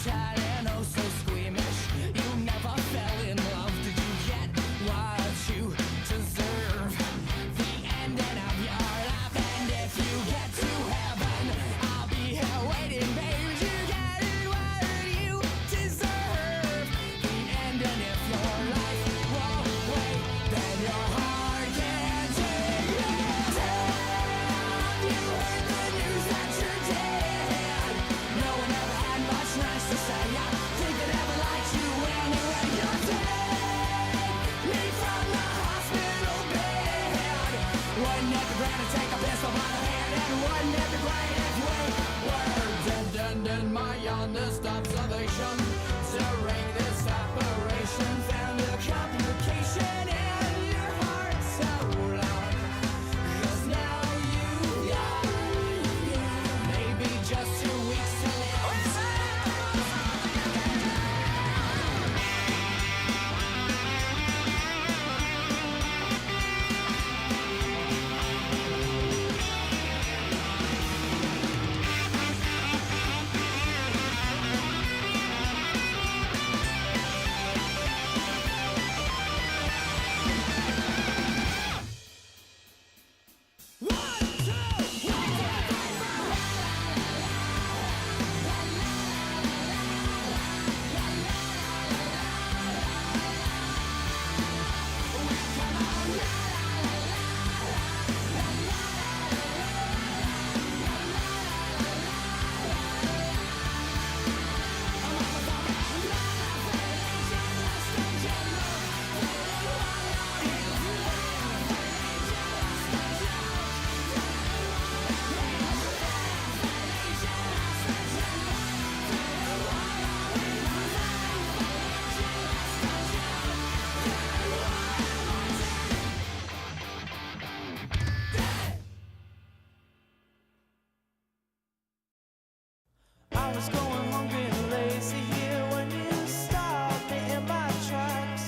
and oh so squeamish. You never fell in love. Did you get what you deserve? The ending of your life. And if you get to heaven, I'll be here waiting, baby. You get what you deserve. The ending of your life won't wait, then your heart can't take it. You heard the news that you're dead. No one ever had much nice to say. I think they never liked you anyway. You're dead. Me from the hospital bed. Wouldn't it be great to take a pistol by the hand? And wouldn't it be great if we were dead? And my honest observation during this operation found a complication in your heart so long. 'Cause now you maybe just 2 weeks to live. I was going hungry and lazy here when you stopped me in my tracks.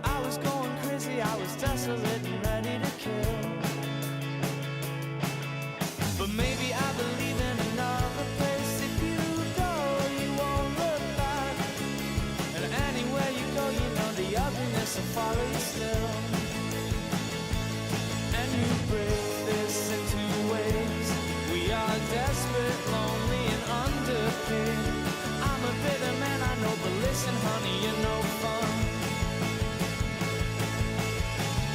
I was going crazy, I was desolate and ready to kill. But maybe I believe in another place. If you go, you won't look back. And anywhere you go, you know the ugliness will follow you still. And you break this in 2 ways. We are desperate, lonely, and underpaid. I'm a bitter man, I know, but listen, honey, you're no fun.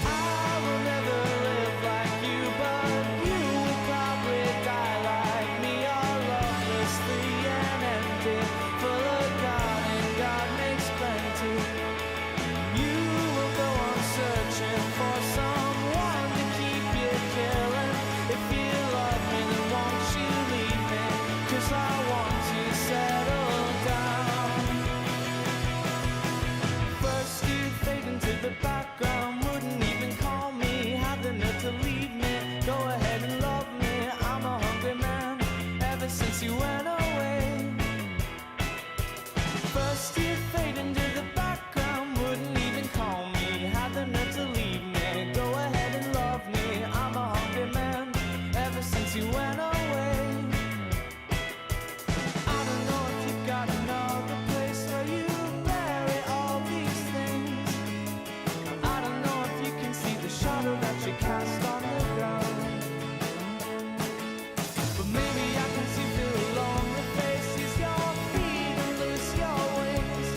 I will never live like you, but you will probably die like me, all lovelessly and empty, full of God, and God makes plenty. You will go on searching for someone to keep you killing. If you love me, then won't you leave me? 'Cause I want to settle down. First you fade into the background, wouldn't even call me, had the nerve to leave me. Go ahead and love me, I'm a hungry man, ever since you went away. First you fade into the background, wouldn't even call me, had the nerve to leave me. Go ahead and love me, I'm a hungry man, ever since you went away. I don't know if you've got another place where you bury all these things. I don't know if you can see the shadow that you cast on the ground. But maybe I can see through a lonely face. Use your feet and loose your wings.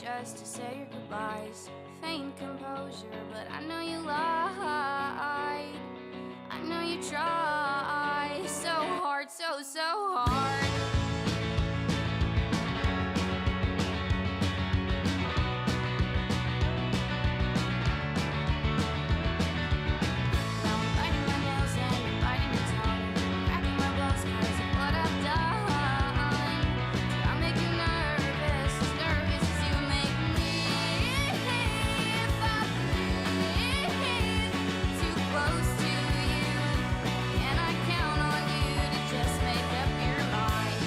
just to say your goodbyes. Faint composure, but I know you lied. I know you tried so hard, so hard. Now I'm biting my nails and you're biting your tongue, cracking my bones 'cause of what I've done. I make you nervous as you make me. If I breathe too close to you, can I count on you to just make up your mind?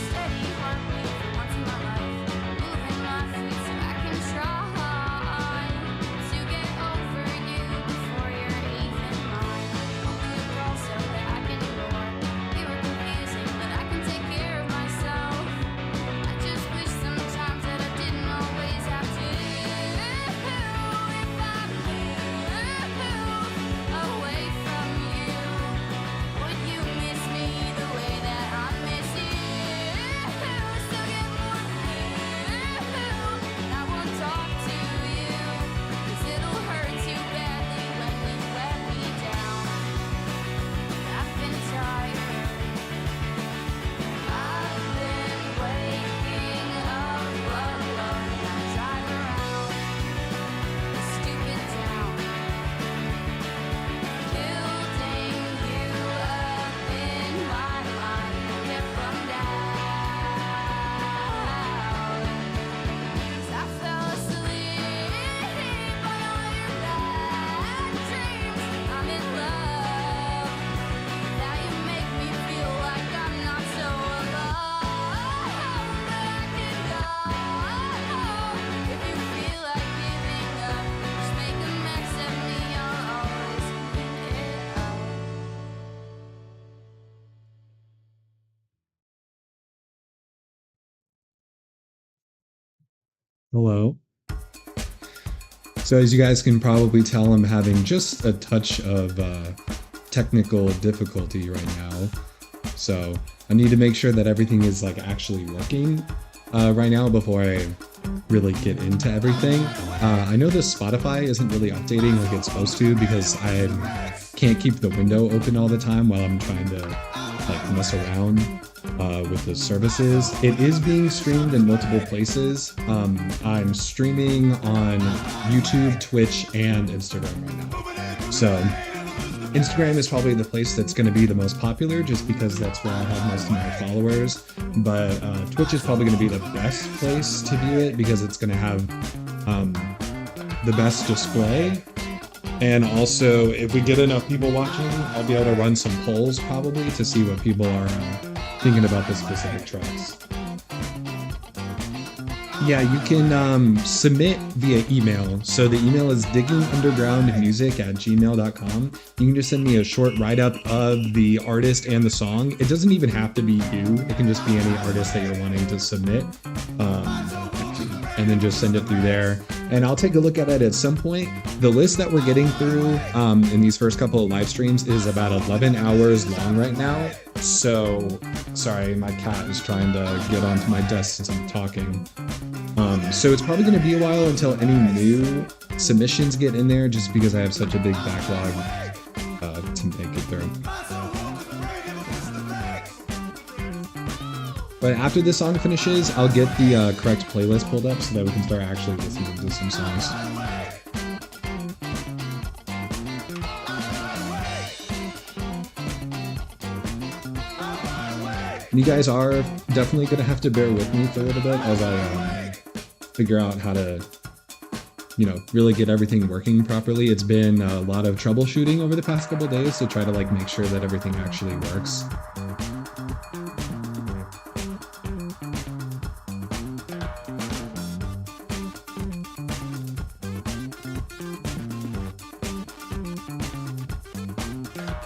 Steady heartbeat for once in my life, moving my feet so I can try to get over you before you're even mine. Holding your call so that I can ignore. You were confusing, but I can take care of myself. I just wish sometimes that I didn't always have to. If I move away from you, would you miss me the way that I miss you? Still get more and I won't talk to you, 'cause it'll hurt too badly when you let me down. I've been tired, I've been waking up alone. I drive around this stupid town, building you up in my mind. Get bummed out, 'cause I fell asleep on all your bad dreams. I'm in love, now you make me feel like I'm not so alone. But I can go if you feel like giving up. Just make a mess of me, I'll always clean it up. Hello. So as you guys can probably tell, I'm having just a touch of technical difficulty right now. So I need to make sure that everything is like actually working right now before I really get into everything. I know this Spotify isn't really updating like it's supposed to because I can't keep the window open all the time while I'm trying to like mess around with the services. It is being streamed in multiple places. I'm streaming on YouTube, Twitch, and Instagram right now. So Instagram is probably the place that's going to be the most popular just because that's where I have most of my followers. But Twitch is probably going to be the best place to view it because it's going to have the best display. And also, if we get enough people watching, I'll be able to run some polls probably to see what people are thinking about the specific tracks. Yeah, you can submit via email. So the email is diggingundergroundmusic@gmail.com. You can just send me a short write-up of the artist and the song. It doesn't even have to be you. It can just be any artist that you're wanting to submit. And then just send it through there. And I'll take a look at it at some point. The list that we're getting through in these first couple of live streams is about 11 hours long right now. So, sorry, my cat is trying to get onto my desk since I'm talking. So it's probably going to be a while until any new submissions get in there just because I have such a big backlog to make it through. But after this song finishes, I'll get the correct playlist pulled up so that we can start actually listening to some songs. And you guys are definitely going to have to bear with me for a little bit as I figure out how to, really get everything working properly. It's been a lot of troubleshooting over the past couple of days to try to make sure that everything actually works.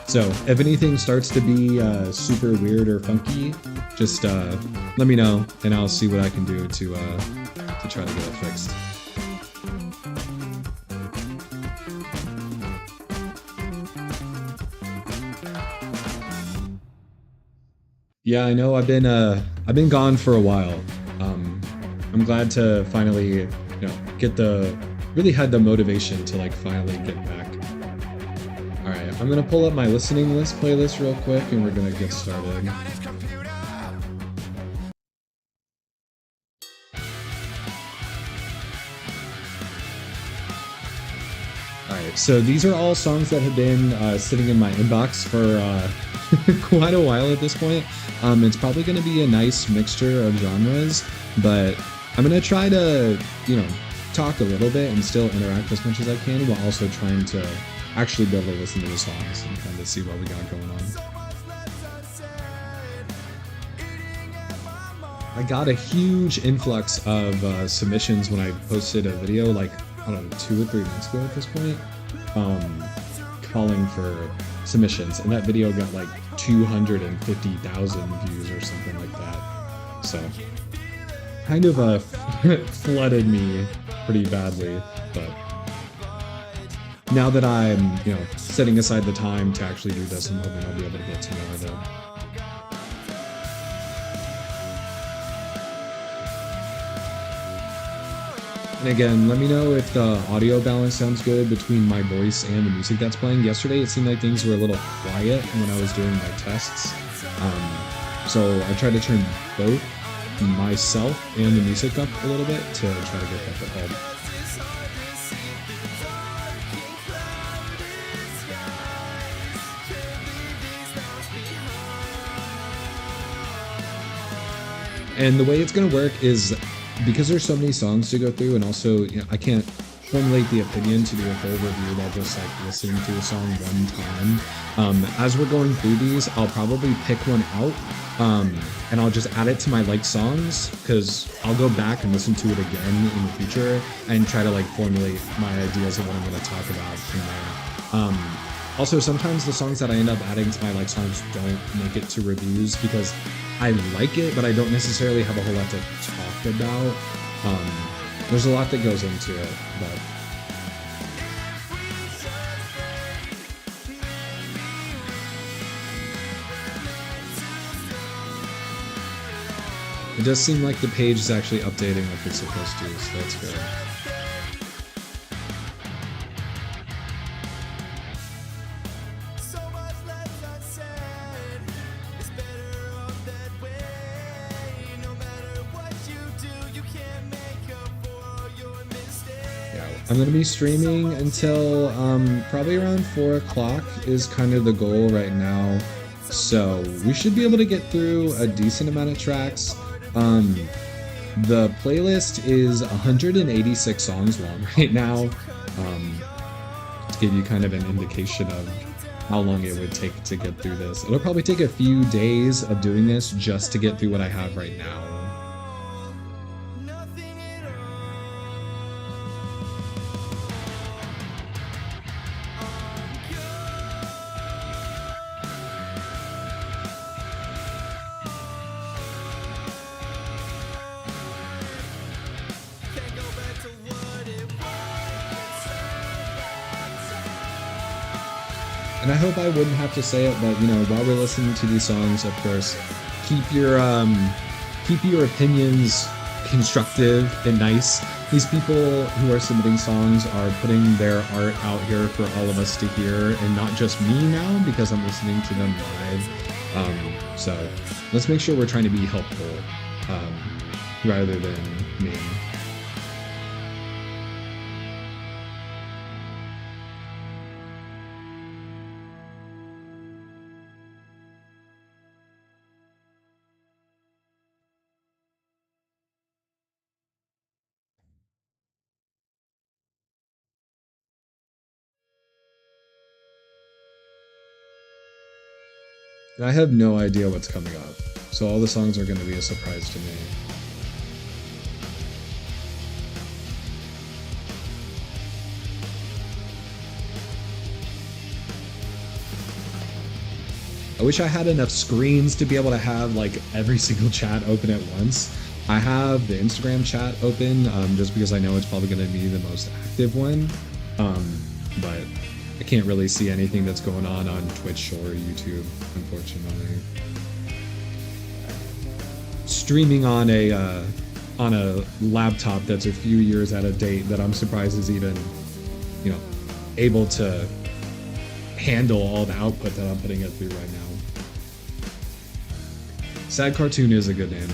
So if anything starts to be super weird or funky, just let me know and I'll see what I can do to try to get it fixed. Yeah, I know. I've been gone for a while. I'm glad to finally, get the really had the motivation to like finally get back. All right, I'm gonna pull up my listening list playlist real quick, and we're gonna get started. All right, so these are all songs that have been sitting in my inbox for quite a while at this point. It's probably going to be a nice mixture of genres, but I'm going to try to, talk a little bit and still interact as much as I can while also trying to actually be able to listen to the songs and kind of see what we got going on. I got a huge influx of submissions when I posted a video like, I don't know, 2 or 3 months ago at this point, calling for submissions, and that video got like 250,000 views or something like that. So kind of flooded me pretty badly, but now that I'm, setting aside the time to actually do this, I'm hoping I'll be able to get to more of it. And again, let me know if the audio balance sounds good between my voice and the music that's playing. Yesterday, it seemed like things were a little quiet when I was doing my tests. So I tried to turn both myself and the music up a little bit to try to get that ahead. And the way it's going to work is, because there's so many songs to go through, and also I can't formulate the opinion to do a full review by just like listening to a song one time. As we're going through these, I'll probably pick one out, and I'll just add it to my liked songs, because I'll go back and listen to it again in the future and try to like formulate my ideas of what I'm going to talk about from there. Also, sometimes the songs that I end up adding to my liked songs don't make it to reviews because I like it, but I don't necessarily have a whole lot to talk about. There's a lot that goes into it, but it does seem like the page is actually updating like it's supposed to, so that's good. I'm going to be streaming until probably around 4 o'clock is kind of the goal right now. So we should be able to get through a decent amount of tracks. The playlist is 186 songs long right now, to give you kind of an indication of how long it would take to get through this. It'll probably take a few days of doing this just to get through what I have right now. And I hope I wouldn't have to say it, but while we're listening to these songs, of course, keep your opinions constructive and nice. These people who are submitting songs are putting their art out here for all of us to hear, and not just me now because I'm listening to them live. So let's make sure we're trying to be helpful rather than mean. And I have no idea what's coming up, so all the songs are going to be a surprise to me. I wish I had enough screens to be able to have like every single chat open at once. I have the Instagram chat open just because I know it's probably going to be the most active one, but I can't really see anything that's going on Twitch or YouTube, unfortunately. streaming on a laptop that's a few years out of date that I'm surprised is even, you know, able to handle all the output that I'm putting it through right now. Sad Cartoon is a good name.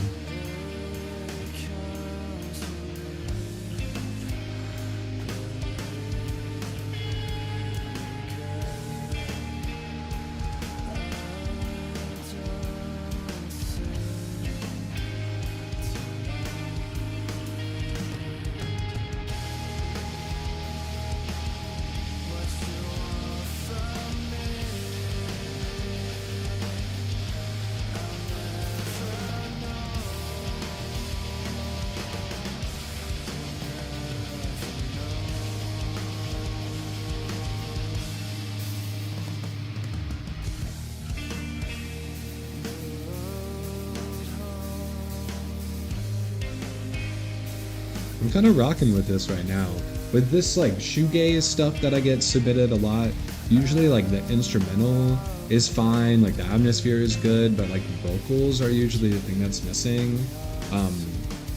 I'm kind of rocking with this right now. With this like shoegaze stuff that I get submitted a lot, usually like the instrumental is fine, like the atmosphere is good, but like vocals are usually the thing that's missing.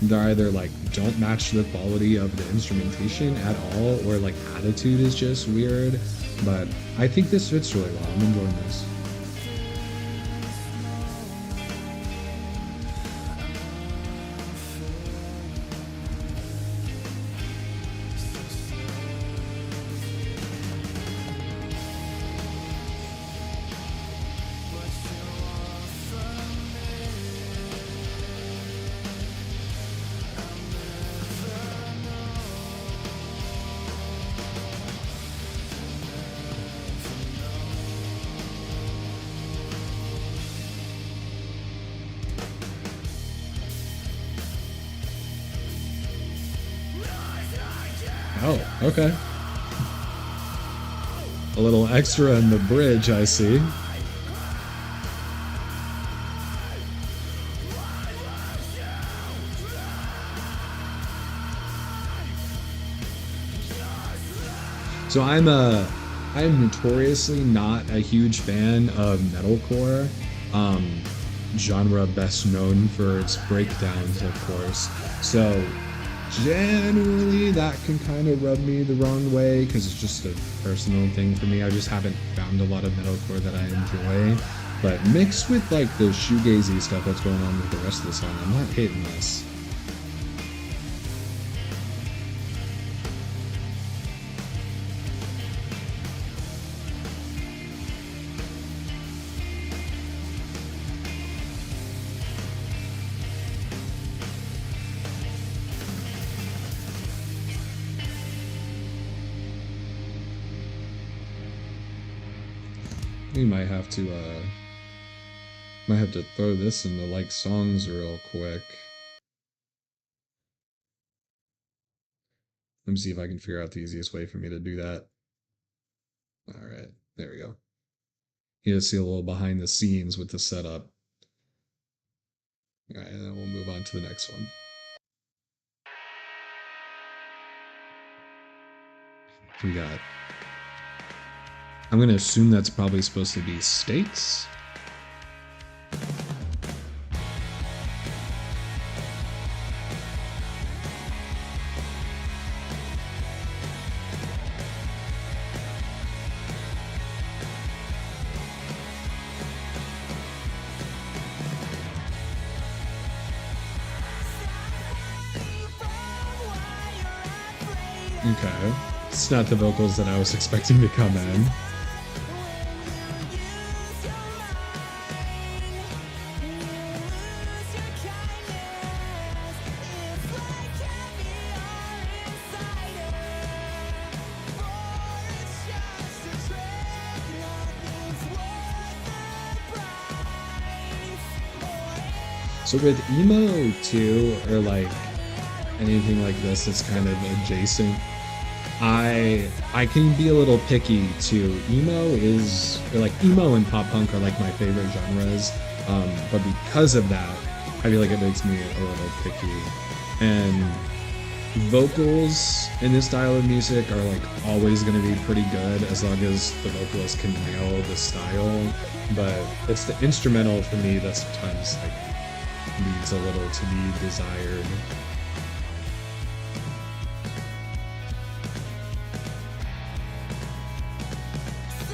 They're either like don't match the quality of the instrumentation at all, or like attitude is just weird. But I think this fits really well. I'm enjoying this. Oh, okay. A little extra in the bridge, I see. So I'm notoriously not a huge fan of metalcore. Genre best known for its breakdowns, of course. So generally that can kind of rub me the wrong way because it's just a personal thing for me. I just haven't found a lot of metalcore that I enjoy. But mixed with like the shoegazy stuff that's going on with the rest of the song, I'm not hitting this. We might have to throw this into like songs real quick. Let me see if I can figure out the easiest way for me to do that. All right, there we go. You just see a little behind the scenes with the setup. All right, and then we'll move on to the next one. We got, I'm gonna assume that's probably supposed to be States. Okay. It's not the vocals that I was expecting to come in. So with emo too, or like anything like this that's kind of adjacent, I can be a little picky too. Emo and pop punk are like my favorite genres, but because of that, I feel like it makes me a little picky. And vocals in this style of music are like always going to be pretty good as long as the vocalist can nail the style. But it's the instrumental for me that sometimes like can be leaves a little to be desired.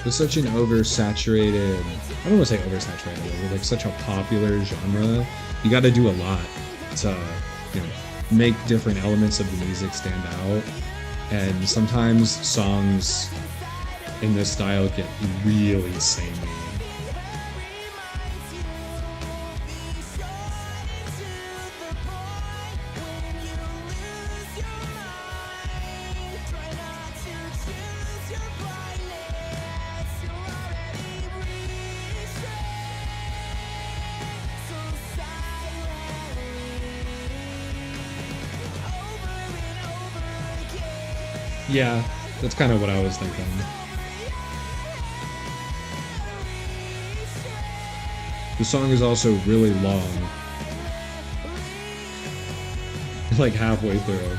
It's such an oversaturated, I don't want to say oversaturated, but like such a popular genre. You got to do a lot to, you know, make different elements of the music stand out. And sometimes songs in this style get really samey. Yeah, that's kind of what I was thinking. The song is also really long. Like halfway through.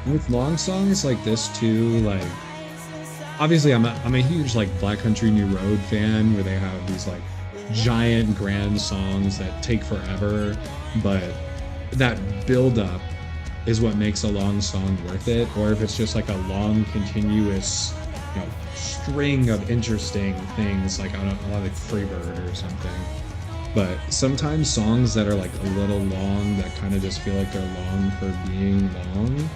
With long songs like this too, like obviously I'm a huge like Black Country New Road fan, where they have these like giant grand songs that take forever, but that build up is what makes a long song worth it. Or if it's just like a long continuous, you know, string of interesting things, like I don't know, like Freebird or something. But sometimes songs that are like a little long, that kind of just feel like they're long for being long,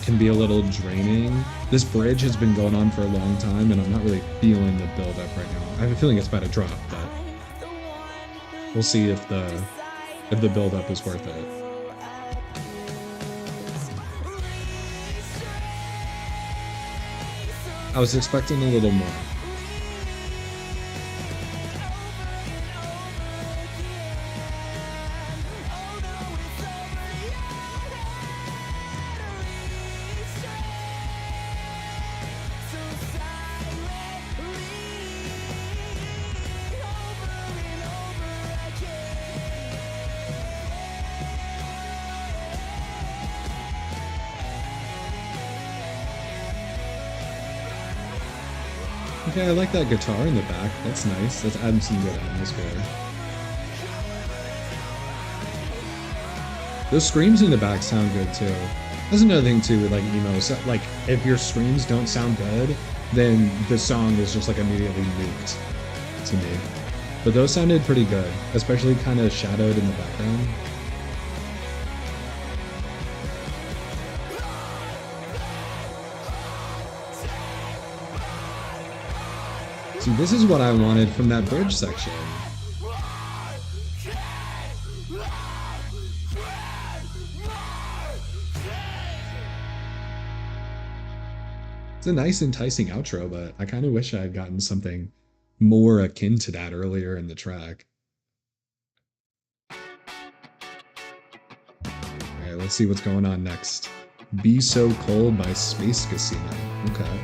can be a little draining. This bridge has been going on for a long time, and I'm not really feeling the build up right now. I have a feeling it's about to drop, but we'll see if the build up is worth it. I was expecting a little more. Okay, I like that guitar in the back. That's nice. That's adding some good atmosphere. Those screams in the back sound good too. That's another thing too with like emo. So, like if your screams don't sound good, then the song is just like immediately nuked to me. But those sounded pretty good, especially kind of shadowed in the background. See, this is what I wanted from that bridge section. It's a nice, enticing outro, but I kind of wish I had gotten something more akin to that earlier in the track. Alright, let's see what's going on next. Be So Cold by Space Casino. Okay.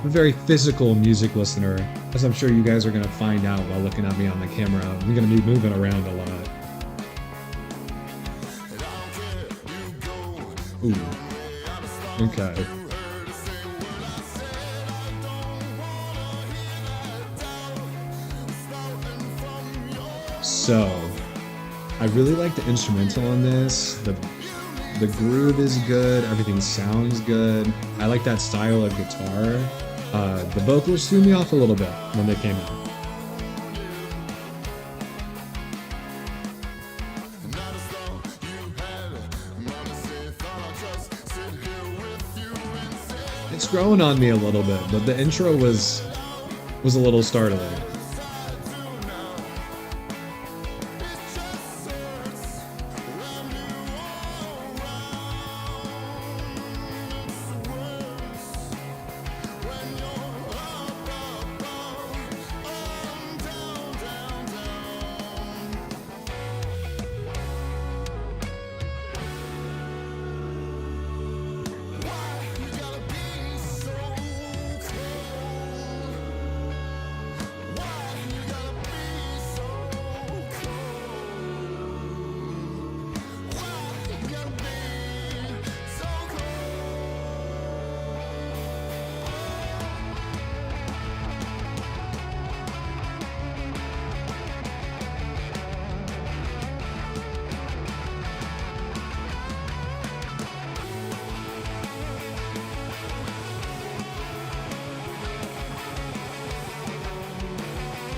I'm a very physical music listener, as I'm sure you guys are going to find out while looking at me on the camera. I'm going to be moving around a lot. Ooh. Okay. So, I really like the instrumental on this. The groove is good, everything sounds good. I like that style of guitar. The vocals threw me off a little bit when they came out. It's growing on me a little bit, but the intro was a little startling.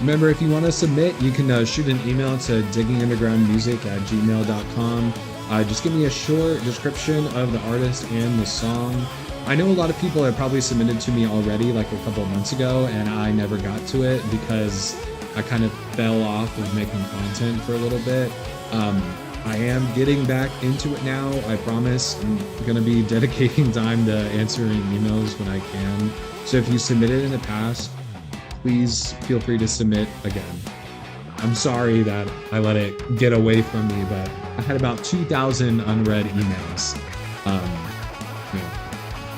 Remember, if you want to submit, you can shoot an email to diggingundergroundmusic@gmail.com. Just give me a short description of the artist and the song. I know a lot of people have probably submitted to me already like a couple months ago, and I never got to it because I kind of fell off of making content for a little bit. I am getting back into it now, I promise. I'm going to be dedicating time to answering emails when I can. So if you submitted in the past, please feel free to submit again. I'm sorry that I let it get away from me, but I had about 2,000 unread emails. You know,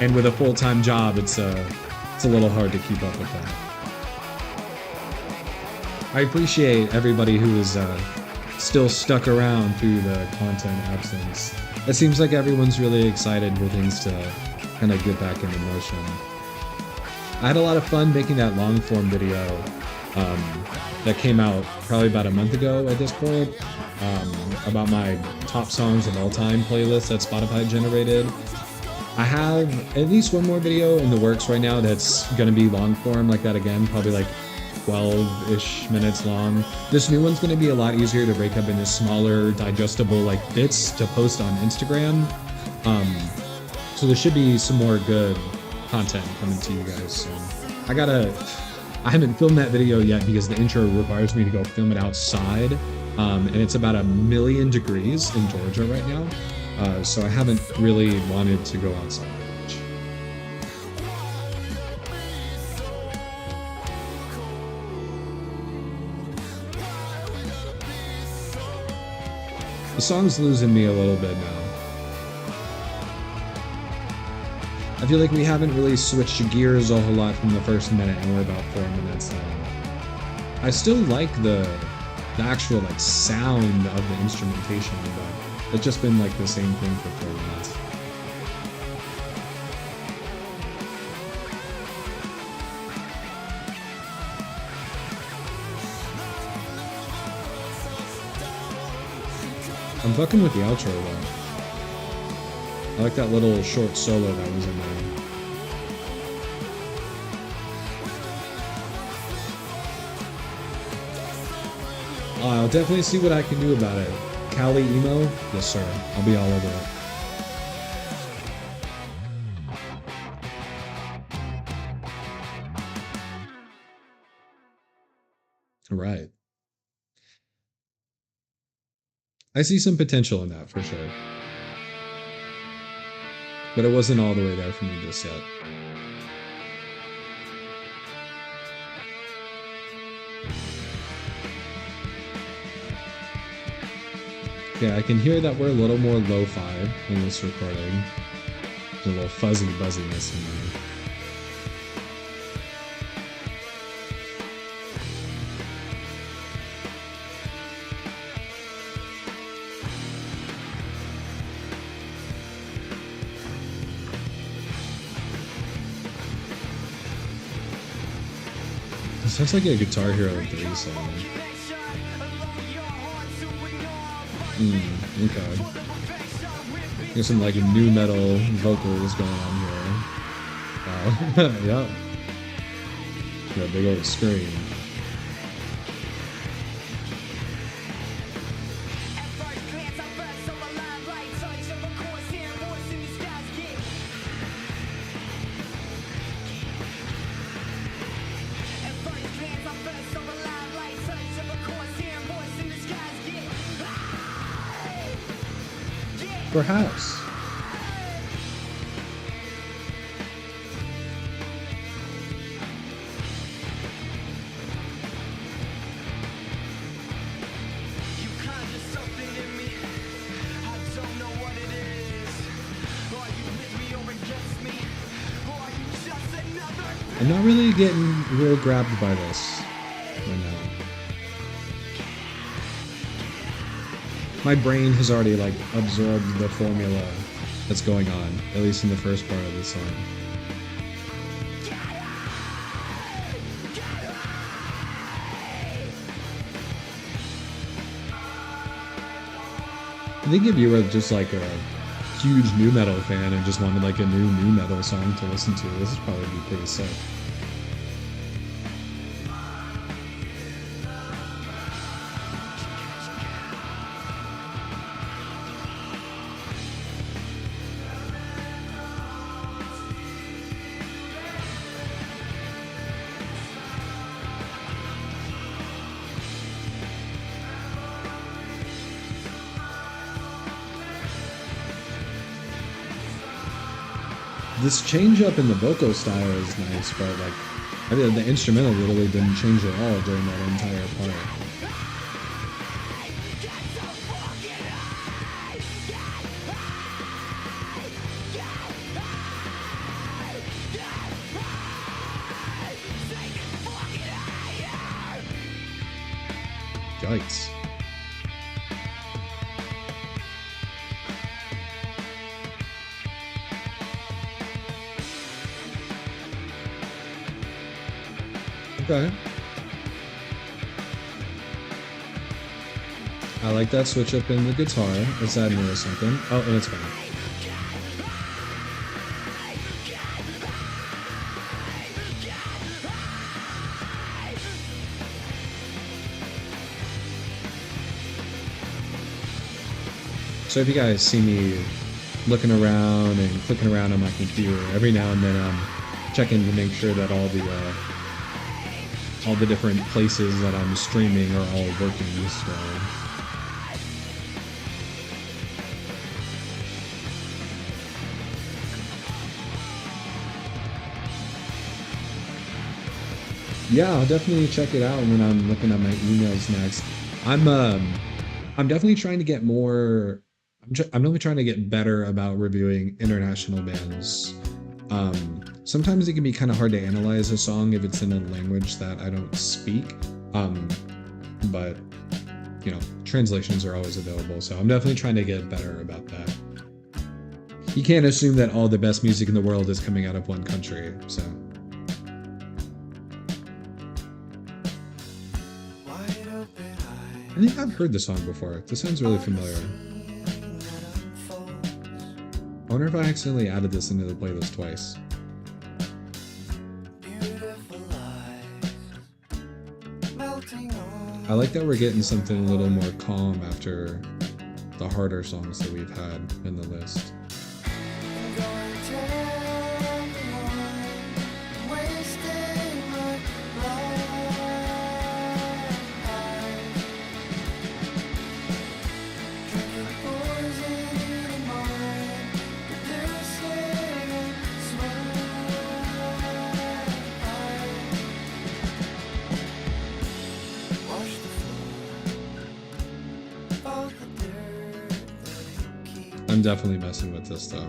and with a full-time job, it's a little hard to keep up with that. I appreciate everybody who is still stuck around through the content absence. It seems like everyone's really excited for things to kind of get back into motion. I had a lot of fun making that long form video that came out probably about a month ago at this point, about my top songs of all time playlist that Spotify generated. I have at least one more video in the works right now that's going to be long form like that again, probably like 12-ish minutes long. This new one's going to be a lot easier to break up into smaller, digestible like bits to post on Instagram. So there should be some more good content coming to you guys soon. I haven't filmed that video yet because the intro requires me to go film it outside, and it's about 1,000,000 degrees in Georgia right now, so I haven't really wanted to go outside much. The song's losing me a little bit now. I feel like we haven't really switched gears a whole lot from the first minute, and we're about 4 minutes in. I still like the actual like sound of the instrumentation, but it's just been like the same thing for 4 minutes. I'm fucking with the outro though. I like that little short solo that was in there. I'll definitely see what I can do about it. Cali emo? Yes sir, I'll be all over it. Alright. I see some potential in that for sure. But it wasn't all the way there for me just yet. Yeah, I can hear that we're a little more lo-fi in this recording. There's a little fuzzy buzziness in there. It sounds like a Guitar Hero 3 song. Okay. There's some like new metal vocals going on here. Wow. Yep. Got a big old screen. Perhaps. I'm not really getting real grabbed by this right now. My brain has already like absorbed the formula that's going on, at least in the first part of the song. I think if you were just like a huge nu metal fan and just wanted like a new nu metal song to listen to, this would probably be pretty sick. This change up in the vocal style is nice, but like I mean, the instrumental literally didn't change at all during that entire part. Yikes. Okay. I like that switch up in the guitar. It's adding a little something. Oh, and it's fine. So if you guys see me looking around and clicking around on my computer, every now and then I'm checking to make sure that all the different places that I'm streaming are all working. So yeah, I'll definitely check it out when I'm looking at my emails next. I'm definitely trying to get more. I'm definitely trying to get better about reviewing international bands. Sometimes it can be kind of hard to analyze a song if it's in a language that I don't speak. But you know, translations are always available, so I'm definitely trying to get better about that. You can't assume that all the best music in the world is coming out of one country, so. I think I've heard this song before. This sounds really familiar. I wonder if I accidentally added this into the playlist twice. I like that we're getting something a little more calm after the harder songs that we've had in the list. I'm definitely messing with this though.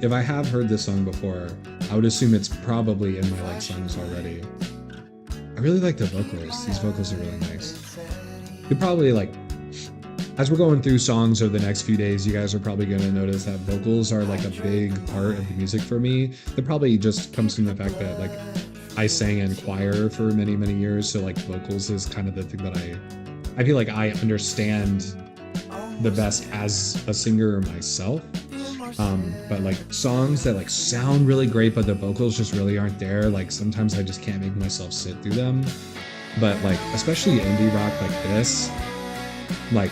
If I have heard this song before, I would assume it's probably in my like songs already. I really like the vocals. These vocals are really nice. You probably like, as we're going through songs over the next few days, you guys are probably going to notice that vocals are like a big part of the music for me. That probably just comes from the fact that like I sang in choir for many, many years. So like vocals is kind of the thing that I feel like I understand the best as a singer myself. But like songs that like sound really great, but the vocals just really aren't there. Like sometimes I just can't make myself sit through them. But like, especially indie rock like this, like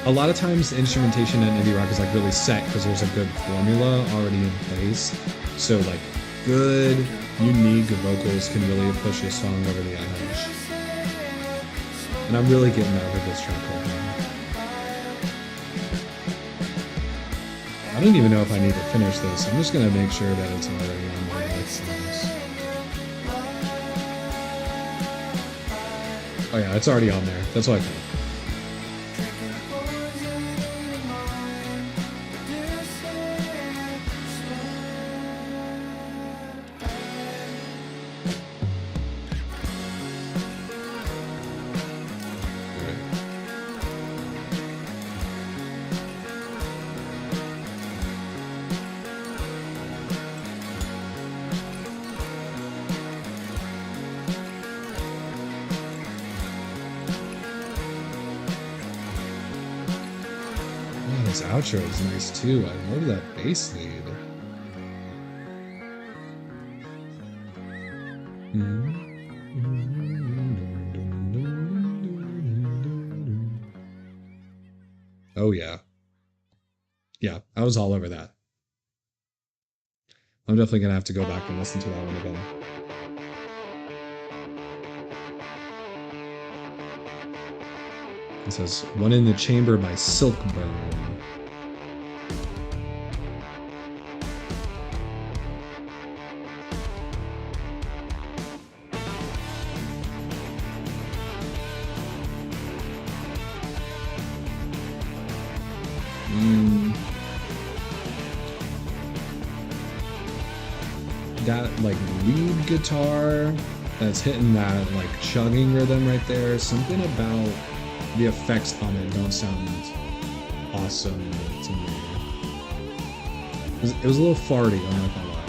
a lot of times the instrumentation in indie rock is like really set because there's a good formula already in place. So like good, unique vocals can really push a song over the edge. And I'm really getting that with this track right now. I don't even know if I need to finish this. I'm just gonna make sure that it's already on my list. Oh yeah, it's already on there. That's what I thought. This outro is nice too. I love that bass lead. Oh yeah. Yeah, I was all over that. I'm definitely gonna have to go back and listen to that one again. It says, One in the Chamber by Silkburn. that like lead guitar that's hitting that like chugging rhythm right there. Something about the effects on it don't sound awesome to me. It was a little farty, I'm not gonna lie.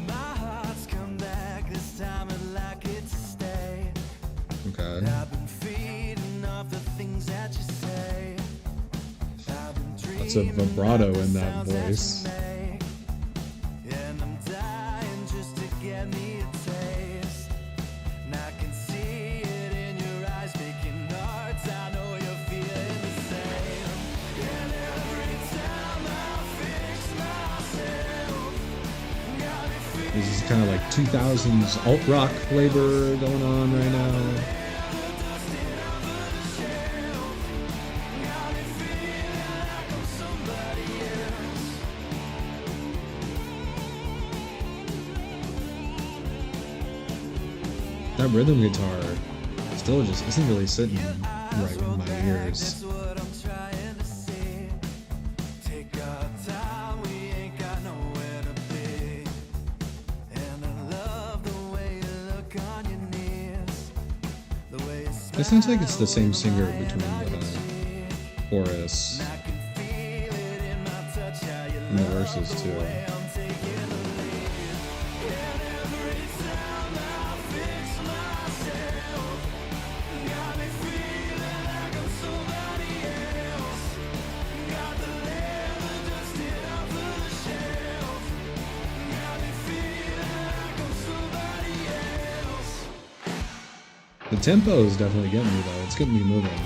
My heart's come back this time, I'd like it to stay. Okay. I've been feeding off the things that you say. I've been Lots of vibrato in that voice. and I'm dying just to get me a taste. And I can see it in your eyes, making hearts. I know you're feeling the same. And every time I fix myself, got me feeling. This is kind of like 2000s alt rock flavor going on right now. That rhythm guitar still just isn't really sitting right in my ears. That's what I'm trying to say. Take our time, we ain't got nowhere to be. And I love the way you look on your knees. The way you It sounds like it's the same singer between chorus I can feel it in my touch, how you and the verses too. I'm taking the lead. And every time I fix myself, got me feeling like I'm somebody else. Got the leather dusted off of the shelf. Got me feeling like I'm somebody else. The tempo is definitely getting me though. It's getting me moving.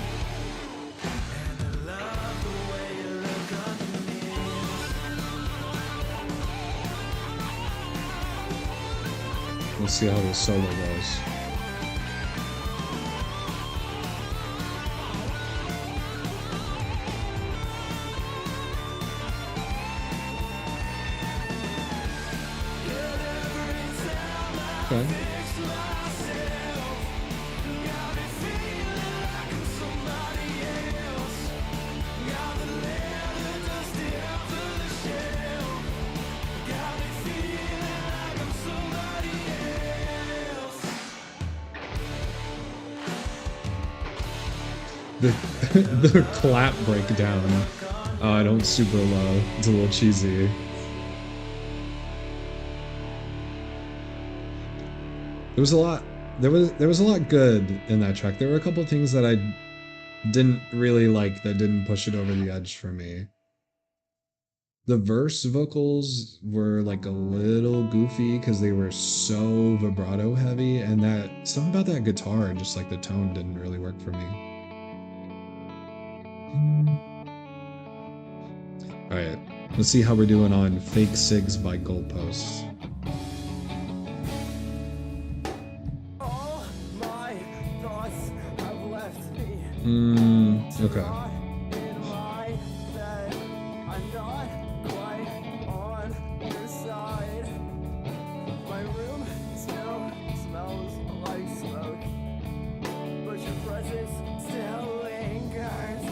Love the way you look on your knees. Let's see how this solo goes. Okay. The the clap breakdown. I don't super low. It's a little cheesy. There was a lot. There was a lot good in that track. There were a couple of things that I didn't really like that didn't push it over the edge for me. The verse vocals were like a little goofy because they were so vibrato heavy, and that something about that guitar, just like the tone, didn't really work for me. All right, let's see how we're doing on Fake Sigs by Goalposts. All my thoughts have left me. Okay. In my bed, I'm not quite on your side. My room still smells like smoke, but your presence still lingers.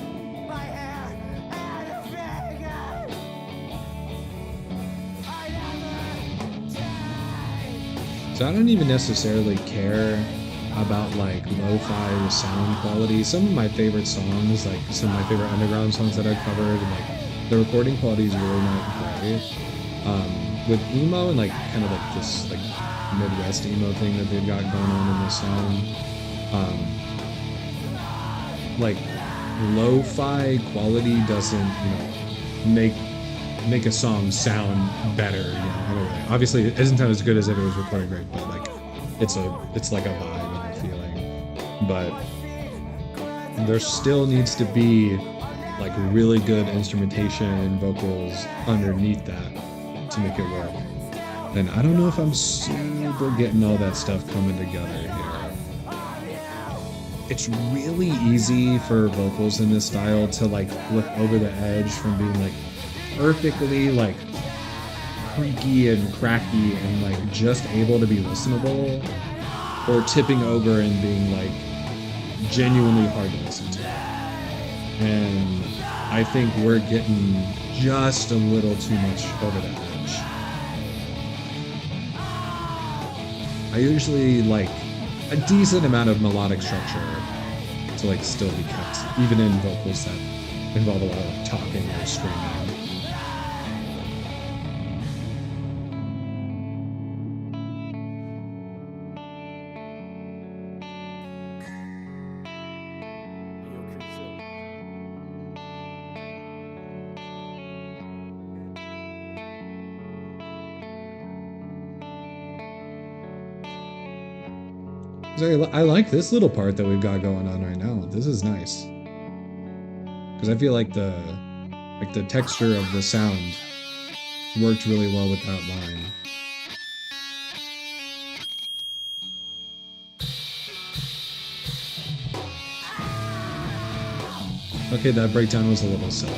My hair and your fingers. I never change. So I don't even necessarily care about like lo-fi sound quality. Some of my favorite songs, like some of my favorite underground songs that I've covered, like the recording quality is really not great. With emo and like kind of like this like Midwest emo thing that they've got going on in this song, like lo-fi quality doesn't, make a song sound better. Anyway, obviously it doesn't sound as good as if it was recorded great, but like it's like a vibe and a feeling. But there still needs to be like really good instrumentation and vocals underneath that to make it work. And I don't know if I'm super getting all that stuff coming together here. It's really easy for vocals in this style to like flip over the edge from being like perfectly like creaky and cracky and like just able to be listenable, or tipping over and being like genuinely hard to listen to. And I think we're getting just a little too much over that edge. I usually like a decent amount of melodic structure to like still be kept, even in vocals that involve a lot of like, talking or screaming. I like this little part that we've got going on right now. This is nice. Because I feel like the texture of the sound worked really well with that line. Okay, that breakdown was a little silly.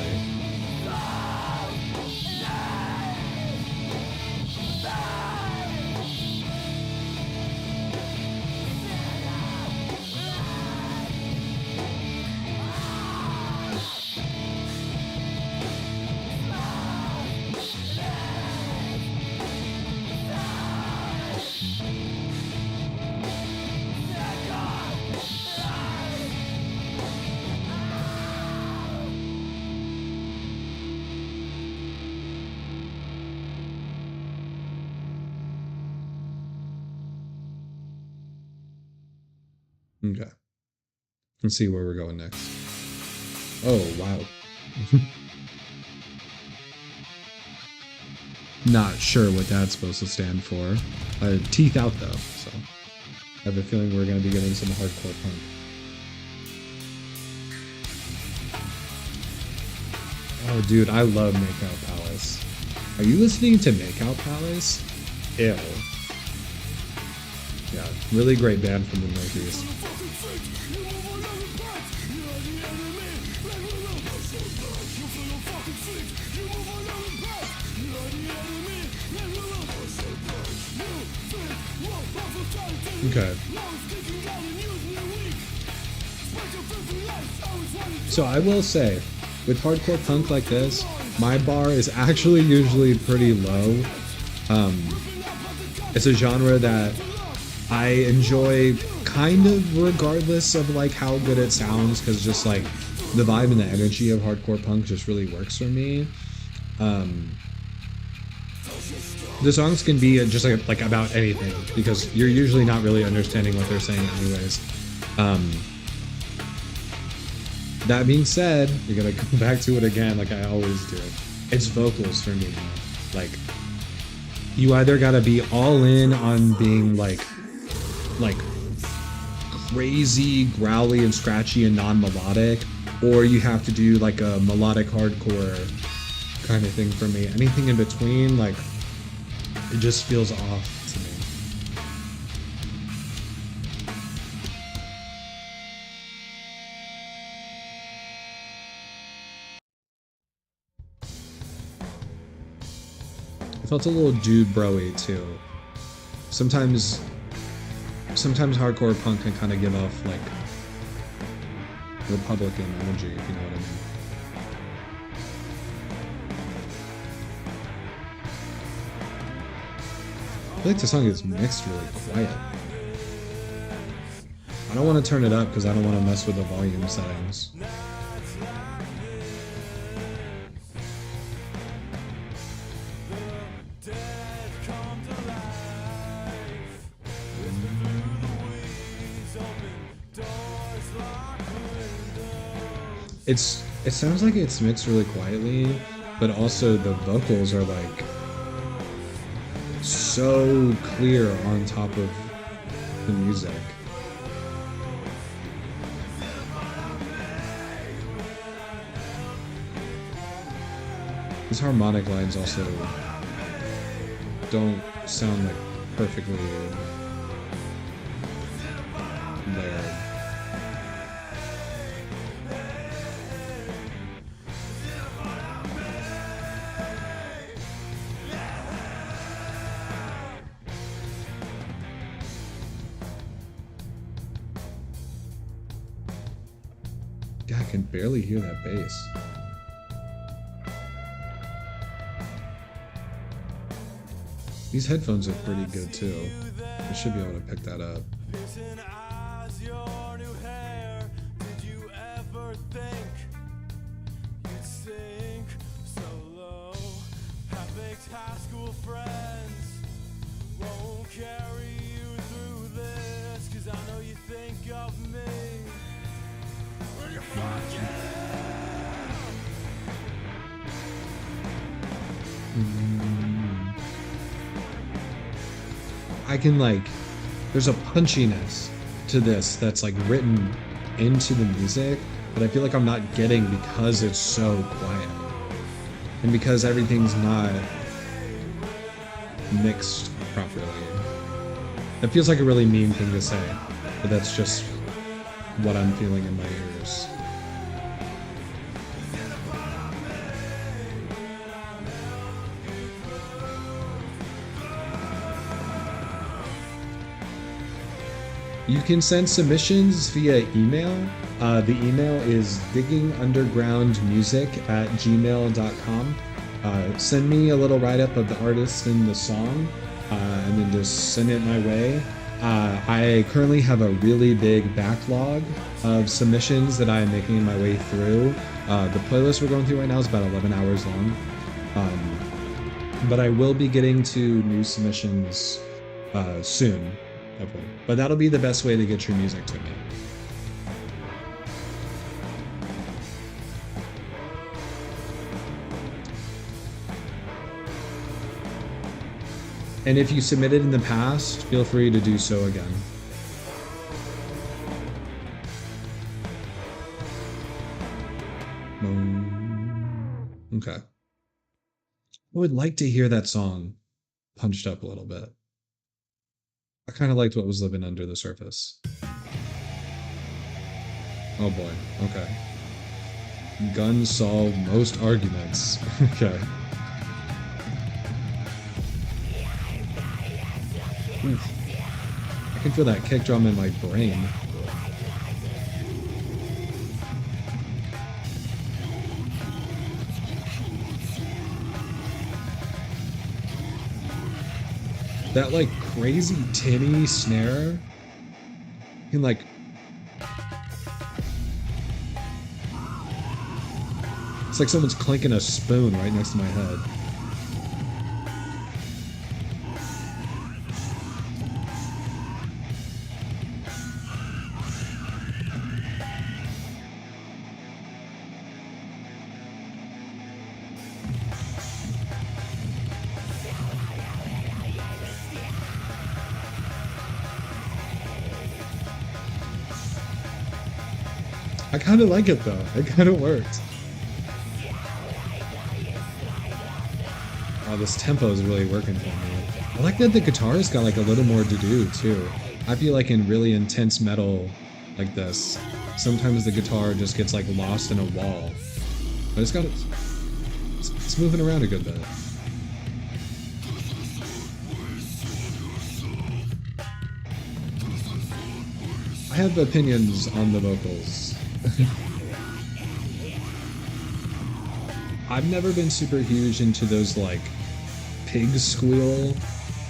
Okay. Let's see where we're going next. Oh, wow. Not sure what that's supposed to stand for. Teeth out, though, so I have a feeling we're going to be getting some hardcore punk. Oh, dude, I love Makeout Palace. Are you listening to Makeout Palace? Ew. Yeah, really great band from the Northeast. Okay. So I will say, with hardcore punk like this, my bar is actually usually pretty low. It's a genre that I enjoy kind of regardless of like how good it sounds, because just like the vibe and the energy of hardcore punk just really works for me. The songs can be just like about anything, because you're usually not really understanding what they're saying anyways. That being said, you're gonna come back to it again like I always do. It's vocals for me. Like, you either gotta be all in on being like crazy, growly and scratchy and non-melodic, or you have to do like a melodic hardcore kind of thing for me. Anything in between, like, it just feels off to me. It felt a little dude bro-y too. Sometimes hardcore punk can kind of give off like Republican energy, if you know what I mean. I feel like the song is mixed really quiet. I don't want to turn it up because I don't want to mess with the volume settings. It sounds like it's mixed really quietly, but also the vocals are like so clear on top of the music. These harmonic lines also don't sound like perfectly layered. Yeah, I can barely hear that bass. These headphones are pretty good too. I should be able to pick that up. Piercing eyes, your new hair. Did you ever think you'd sink so low? Half-baked high school friends won't carry you through this, 'cause I know you think of me when you're fucking. I can like, there's a punchiness to this that's like written into the music, but I feel like I'm not getting because it's so quiet. And because everything's not mixed properly. That feels like a really mean thing to say, but that's just what I'm feeling in my ears. You can send submissions via email. The email is diggingundergroundmusic@gmail.com. Send me a little write-up of the artist and the song, and then just send it my way. I currently have a really big backlog of submissions that I'm making my way through. The playlist we're going through right now is about 11 hours long. But I will be getting to new submissions soon. Okay. But that'll be the best way to get your music to me. And if you submitted in the past, feel free to do so again. Okay. I would like to hear that song punched up a little bit. I kind of liked what was living under the surface. Oh boy, okay. Guns solve most arguments. Okay. Oof. I can feel that kick drum in my brain. That like crazy tinny snare can like it's like someone's clinking a spoon right next to my head. I kind of like it though. It kind of worked. Oh, this tempo is really working for me. I like that the guitar's got like a little more to do too. I feel like in really intense metal like this, sometimes the guitar just gets like lost in a wall. But it's got it's moving around a good bit. I have opinions on the vocals. I've never been super huge into those like pig squeal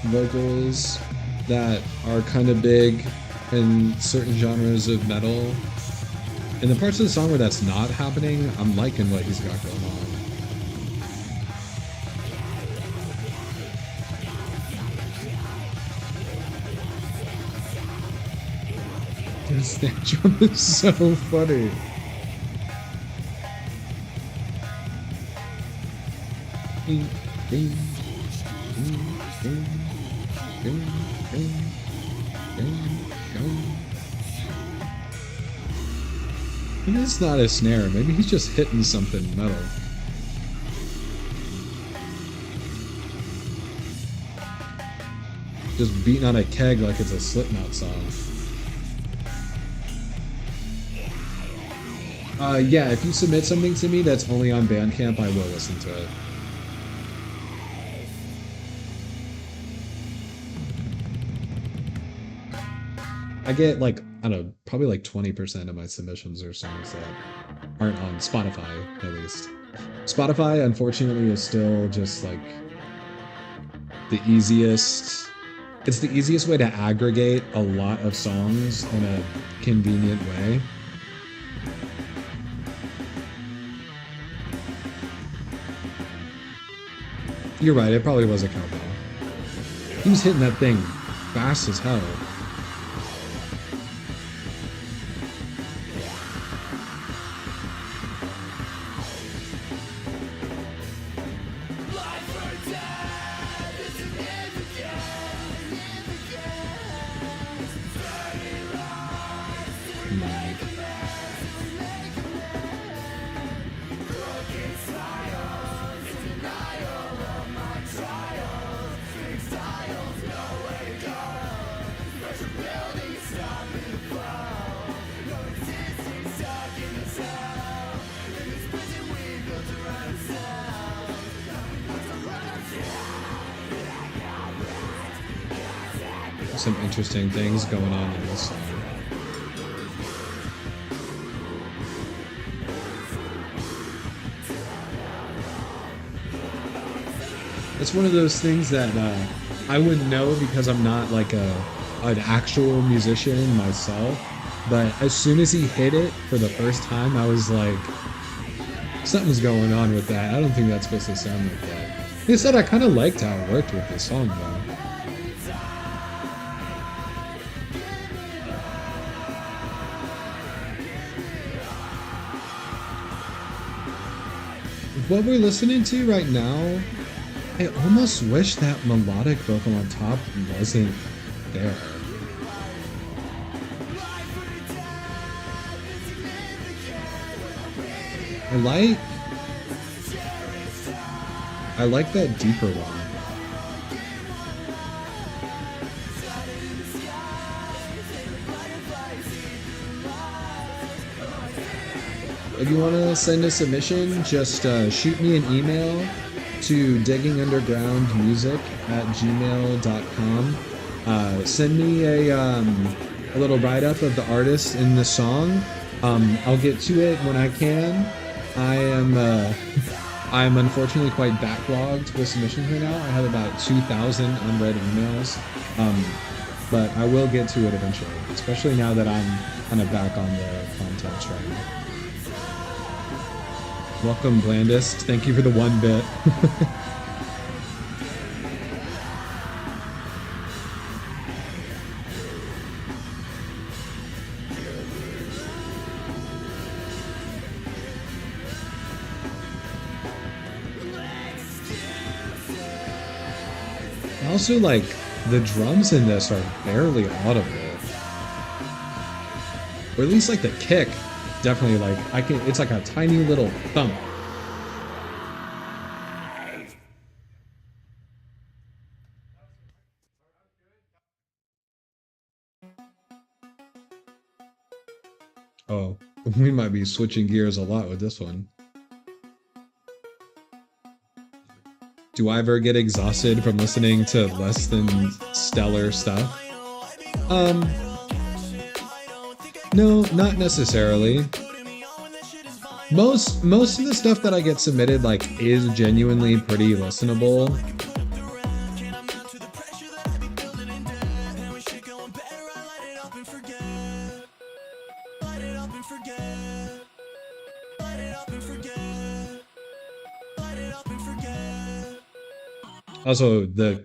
vocals that are kind of big in certain genres of metal. In the parts of the song where that's not happening, I'm liking what he's got going on. This snare drum is so funny. Maybe it's not a snare, maybe he's just hitting something metal. Just beating on a keg like it's a Slipknot song. Yeah, if you submit something to me that's only on Bandcamp, I will listen to it. I get like, I don't know, probably like 20% of my submissions are songs that aren't on Spotify, at least. Spotify, unfortunately, is still just like the easiest. It's the easiest way to aggregate a lot of songs in a convenient way. You're right, it probably was a cowbell. He was hitting that thing fast as hell. Some interesting things going on in this song. It's one of those things that I wouldn't know because I'm not like an actual musician myself. But as soon as he hit it for the first time, I was like, something's going on with that. I don't think that's supposed to sound like that. Like I said, I kind of liked how it worked with this song though. What we're listening to right now, I almost wish that melodic vocal on top wasn't there. I like that deeper one. If you want to send a submission, just shoot me an email to diggingundergroundmusic@gmail.com. Send me a little write-up of the artist in the song. I'll get to it when I can. I am unfortunately quite backlogged with submissions right now. I have about 2,000 unread emails, but I will get to it eventually, especially now that I'm kind of back on the content train. Welcome, Blandest. Thank you for the 1 bit. Also, like, the drums in this are barely audible. Or at least, like, the kick. Definitely, like, it's like a tiny little thump. Oh, we might be switching gears a lot with this one. Do I ever get exhausted from listening to less than stellar stuff? No, not necessarily. Most of the stuff that I get submitted like is genuinely pretty listenable. Also, the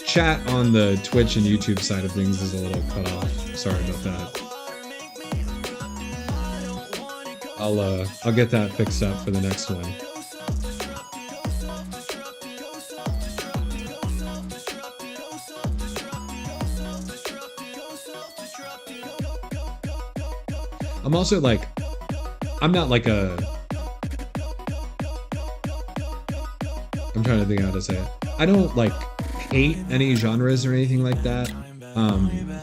chat on the Twitch and YouTube side of things is a little cut off. Sorry about that. I'll get that fixed up for the next one. I'm also like, I'm not like a, I'm trying to think how to say it. I don't like hate any genres or anything like that.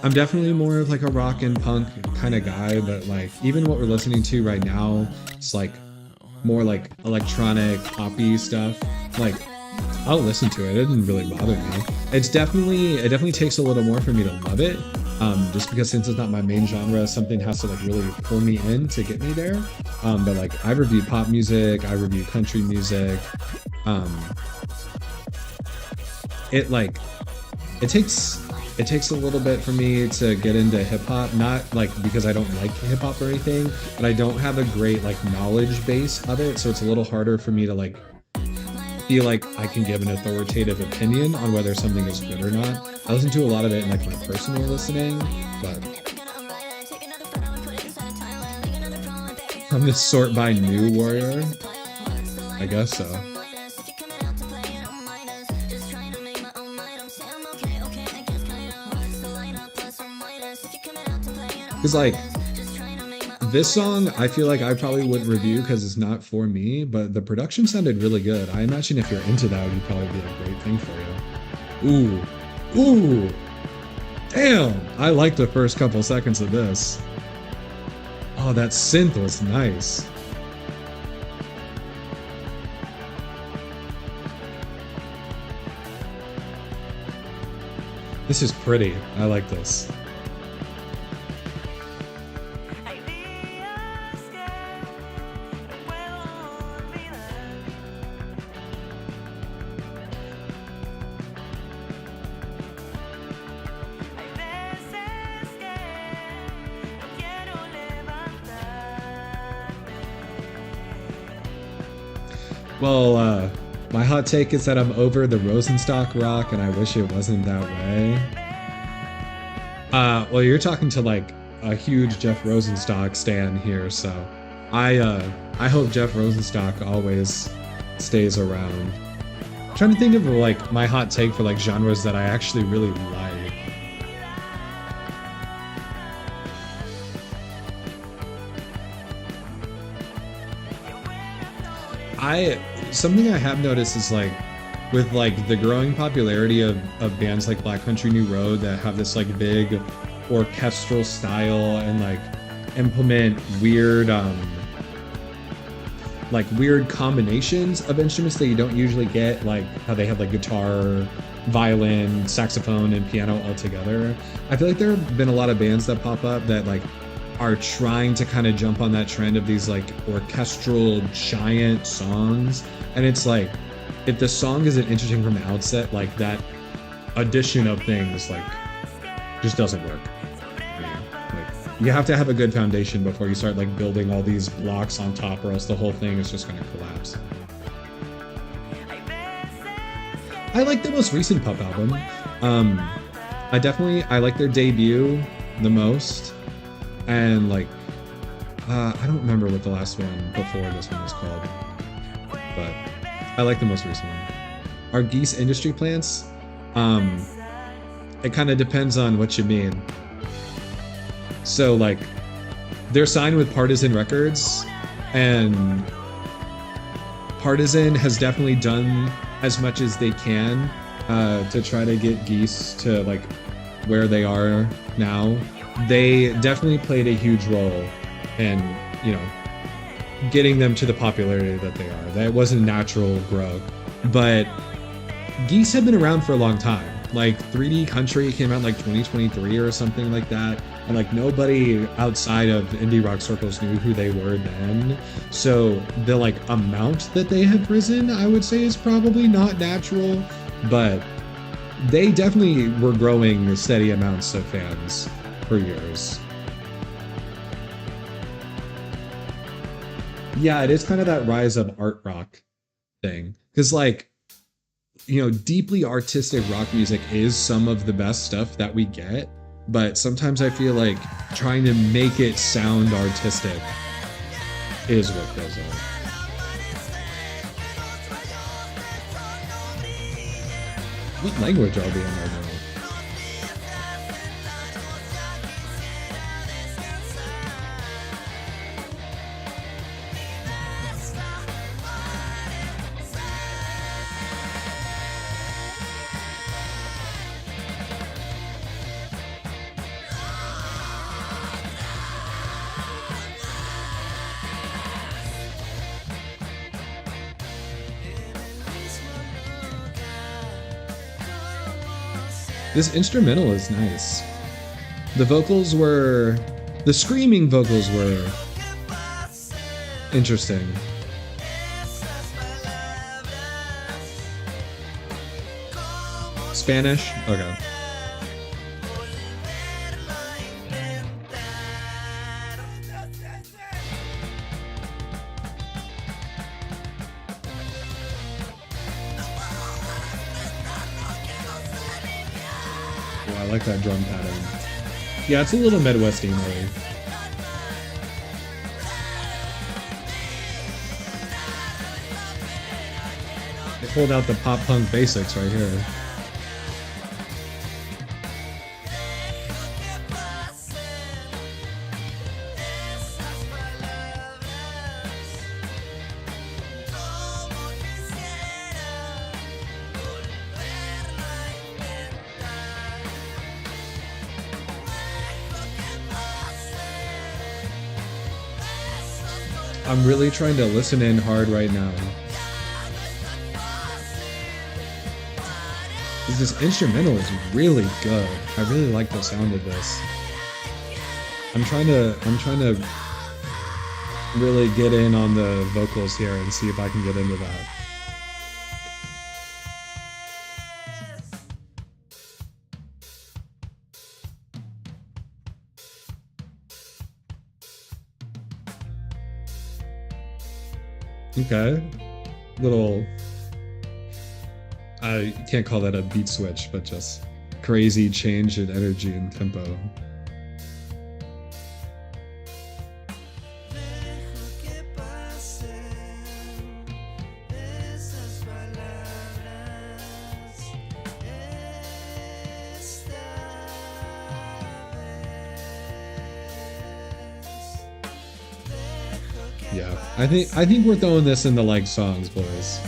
I'm definitely more of like a rock and punk kind of guy, but like even what we're listening to right now, it's like more like electronic poppy stuff. Like I'll listen to it. It didn't really bother me. It definitely takes a little more for me to love it. Just because since it's not my main genre, something has to like really pull me in to get me there. But like I review pop music, I review country music. it like it takes a little bit for me to get into hip hop, not like because I don't like hip hop or anything, but I don't have a great like knowledge base of it, so it's a little harder for me to like feel like I can give an authoritative opinion on whether something is good or not. I listen to a lot of it in like my personal listening, but I'm this sort by new warrior. I guess so. Because like this song, I feel like I probably wouldn't review because it's not for me, but the production sounded really good. I imagine if you're into that, it would probably be a great thing for you. Ooh, damn! I like the first couple seconds of this. Oh, that synth was nice. This is pretty. I like this. Well, my hot take is that I'm over the Rosenstock rock, and I wish it wasn't that way. Well, you're talking to like a huge Jeff Rosenstock stan here, so I hope Jeff Rosenstock always stays around. I'm trying to think of like my hot take for like genres that I actually really like. Something I have noticed is like with like the growing popularity of bands like Black Country New Road that have this like big orchestral style and like implement weird weird combinations of instruments that you don't usually get, like how they have like guitar, violin, saxophone, and piano all together. I feel like there have been a lot of bands that pop up that like are trying to kind of jump on that trend of these like orchestral giant songs, and it's like if the song isn't interesting from the outset, like that addition of things like just doesn't work. Like you have to have a good foundation before you start like building all these blocks on top, or else the whole thing is just going to collapse. I like the most recent Pup album. I like their debut the most. And like, I don't remember what the last one before this one was called, but I like the most recent one. Are geese industry plants? It kind of depends on what you mean. So like, they're signed with Partisan Records, and Partisan has definitely done as much as they can to try to get geese to like where they are now. They definitely played a huge role in, you know, getting them to the popularity that they are. That wasn't natural growth. But geese have been around for a long time. Like 3D Country came out in like 2023 or something like that. And like nobody outside of indie rock circles knew who they were then. So the like amount that they have risen, I would say, is probably not natural. But they definitely were growing steady amounts of fans for years. Yeah, it is kind of that rise of art rock thing. Because like, you know, deeply artistic rock music is some of the best stuff that we get. But sometimes I feel like trying to make it sound artistic is what goes on. What language are we in right now? This instrumental is nice. The screaming vocals were interesting. Spanish? Okay. Oh, I like that drum pattern. Yeah, it's a little Midwesty, maybe. They pulled out the pop punk basics right here. I'm really trying to listen in hard right now. This instrumental is really good. I really like the sound of this. I'm trying to really get in on the vocals here and see if I can get into that. Okay. Little, I can't call that a beat switch, but just crazy change in energy and tempo. Yeah, I think we're throwing this in the like songs, boys.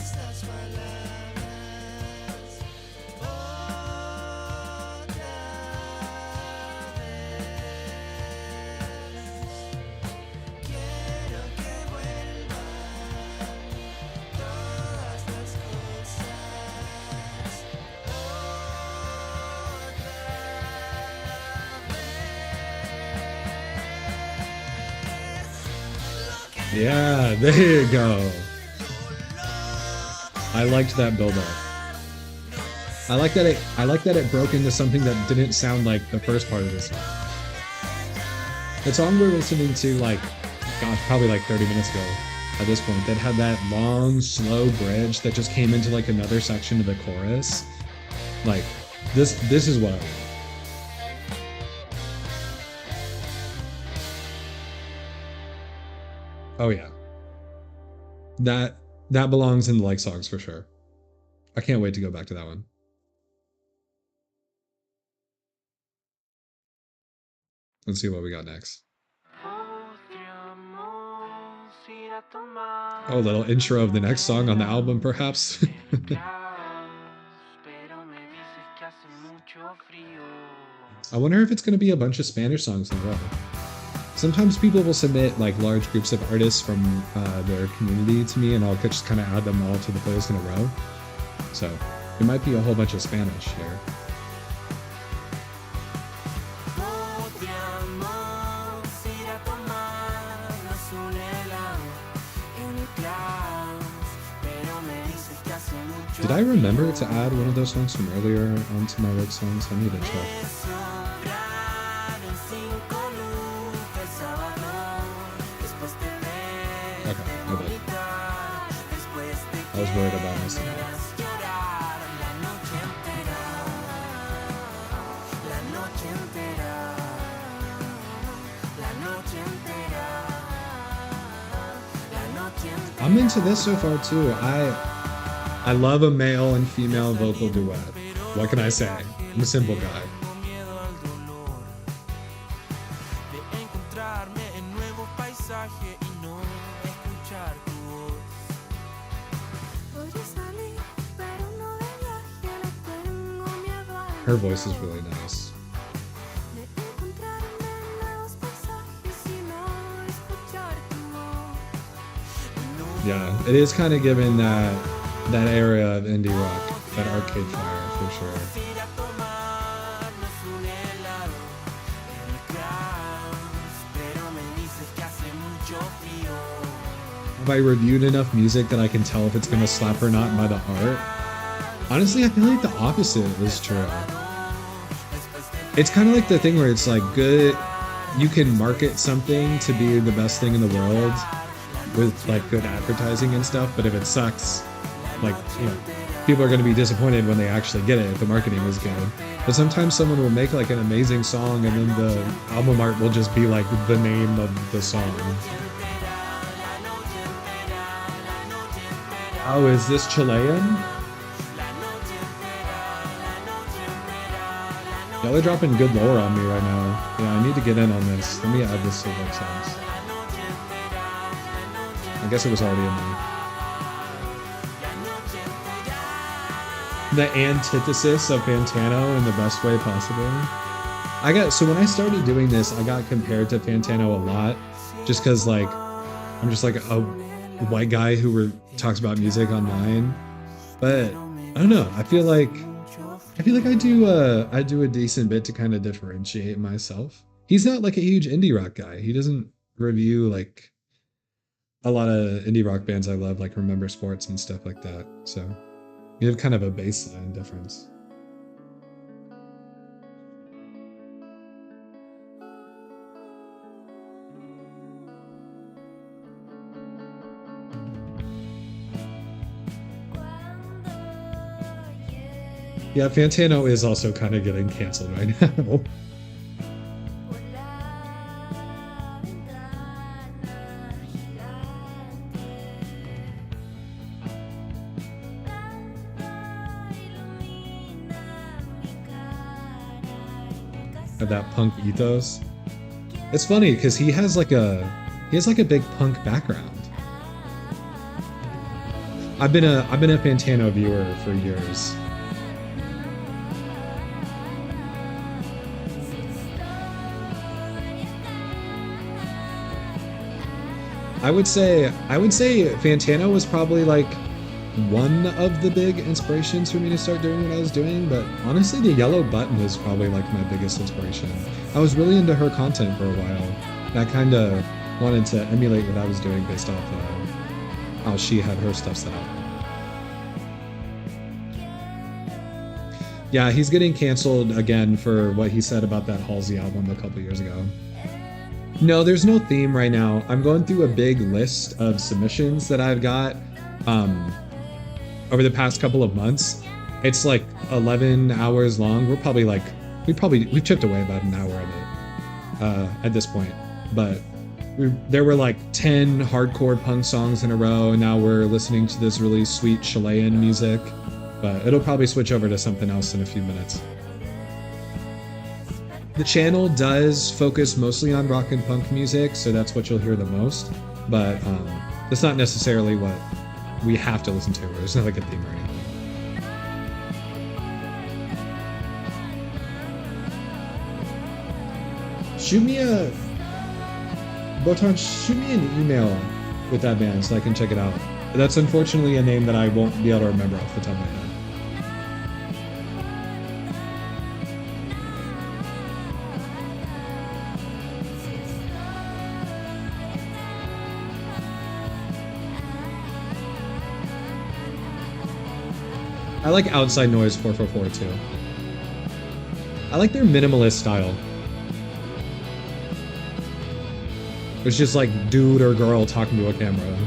Yeah, there you go. I liked that build up. I like that it broke into something that didn't sound like the first part of the song. The song we're listening to, like, gosh, probably like 30 minutes ago at this point, that had that long, slow bridge that just came into like another section of the chorus. Like, this is what I want. Oh yeah. That belongs in the like songs for sure. I can't wait to go back to that one. Let's see what we got next. Oh, a little intro of the next song on the album, perhaps. I wonder if it's going to be a bunch of Spanish songs in a row. Sometimes people will submit like large groups of artists from their community to me, and I'll just kind of add them all to the playlist in a row. So it might be a whole bunch of Spanish here. Did I remember to add one of those songs from earlier onto my work songs? I need to check. Okay, I did. I was worried about missing it. I'm into this so far too. I love a male and female vocal duet. What can I say? I'm a simple guy. Her voice is really nice. Yeah, it is kind of given that area of indie rock, that Arcade Fire for sure. Have I reviewed enough music that I can tell if it's gonna slap or not by the art? Honestly, I feel like the opposite is true. It's kind of like the thing where it's like good, you can market something to be the best thing in the world with like good advertising and stuff, but if it sucks, like, you know, people are going to be disappointed when they actually get it if the marketing is good. But sometimes someone will make like an amazing song and then the album art will just be like the name of the song. Oh, is this Chilean? Y'all are dropping good lore on me right now. Yeah, I need to get in on this. Let me add this to like songs. I guess it was already in there. The antithesis of Fantano in the best way possible. So when I started doing this, I got compared to Fantano a lot, just because like I'm just like a white guy who talks about music online. But I don't know. I feel like I do a decent bit to kind of differentiate myself. He's not like a huge indie rock guy. He doesn't review like a lot of indie rock bands I love, like Remember Sports and stuff like that. So you have kind of a baseline difference. Yeah, Fantano is also kind of getting canceled right now. Of that punk ethos. It's funny because he has like a big punk background. I've been a Fantano viewer for years. I would say Fantano was probably like one of the big inspirations for me to start doing what I was doing, but honestly the Yellow Button is probably like my biggest inspiration. I was really into her content for a while, and I kind of wanted to emulate what I was doing based off of how she had her stuff set up. Yeah, he's getting canceled again for what he said about that Halsey album a couple years ago. No, there's no theme right now. I'm going through a big list of submissions that I've got over the past couple of months. It's like 11 hours long. We've chipped away about an hour of it at this point. But there were like 10 hardcore punk songs in a row, and now we're listening to this really sweet Chilean music. But it'll probably switch over to something else in a few minutes. The channel does focus mostly on rock and punk music, so that's what you'll hear the most. But that's not necessarily what we have to listen to. There's not like a theme or anything. Shoot me an email with that band so I can check it out. That's unfortunately a name that I won't be able to remember off the top of my head. I like Outside Noise 444 too. I like their minimalist style. It's just like dude or girl talking to a camera.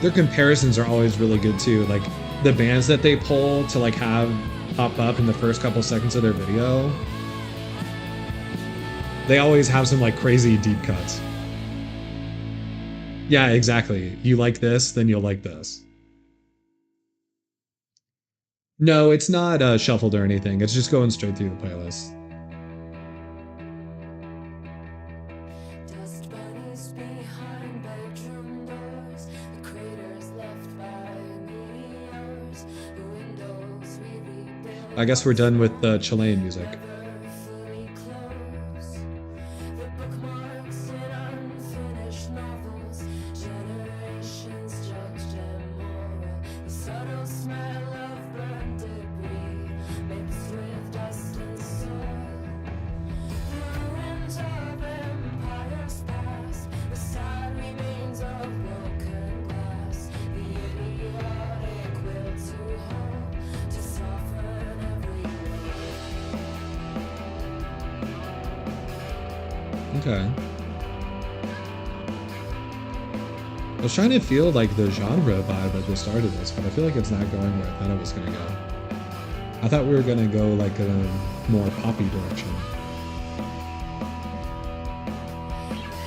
Their comparisons are always really good too. Like the bands that they pull to like have pop up in the first couple seconds of their video, they always have some like crazy deep cuts. Yeah, exactly. You like this, then you'll like this. No, it's not shuffled or anything. It's just going straight through the playlist. Dust bunnies behind bedroom doors, the craters left by meteors, the windows we rebuilt I guess we're done with the Chilean music. never fully close. The bookmarks in unfinished novels, generations judged immoral. The subtle smell of burned debris mixed with dust and soil. The ruins of empire. Okay. I was trying to feel like the genre vibe at the start of this, but I feel like it's not going where I thought it was gonna go. I thought we were gonna go like a more poppy direction.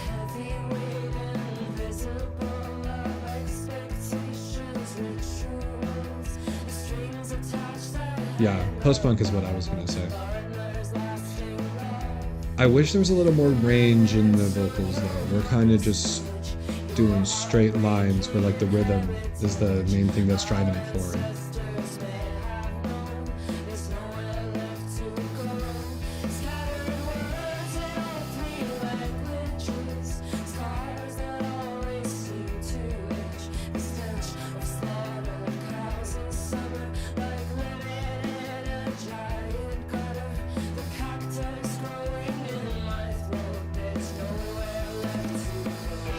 Heavy weight invisible of expectations, rituals, strings attached that Yeah, post-punk is what I was gonna say. partners lasting life. I wish there was a little more range in the vocals though. We're kind of just doing straight lines where like the rhythm is the main thing that's driving it forward. Masters may have known there's nowhere left to go. Scattered words in all three languages, scars that always seem to itch. The stench of slaughtered cows in summer, like living in a giant gutter. The cactus growing in my throat, there's nowhere left to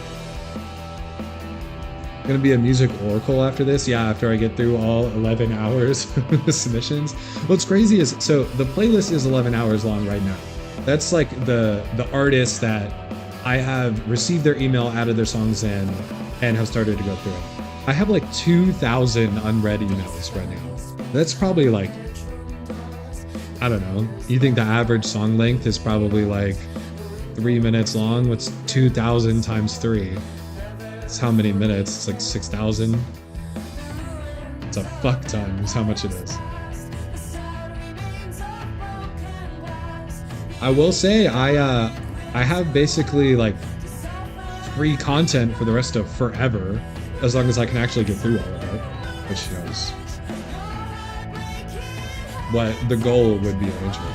go. Gonna be a music oracle after this. Yeah, after I get through all 11 hours of submissions. What's crazy is, so the playlist is 11 hours long right now. That's like the artists that I have received their email, added their songs in, and have started to go through it. I have like 2,000 unread emails right now. That's probably like, I don't know. You think the average song length is probably like 3 minutes long? What's 2,000 times 3? It's how many minutes? It's like 6,000. It's a fuck ton is how much it is. I will say I have basically like free content for the rest of forever, as long as I can actually get through all of it, which shows what the goal would be eventually.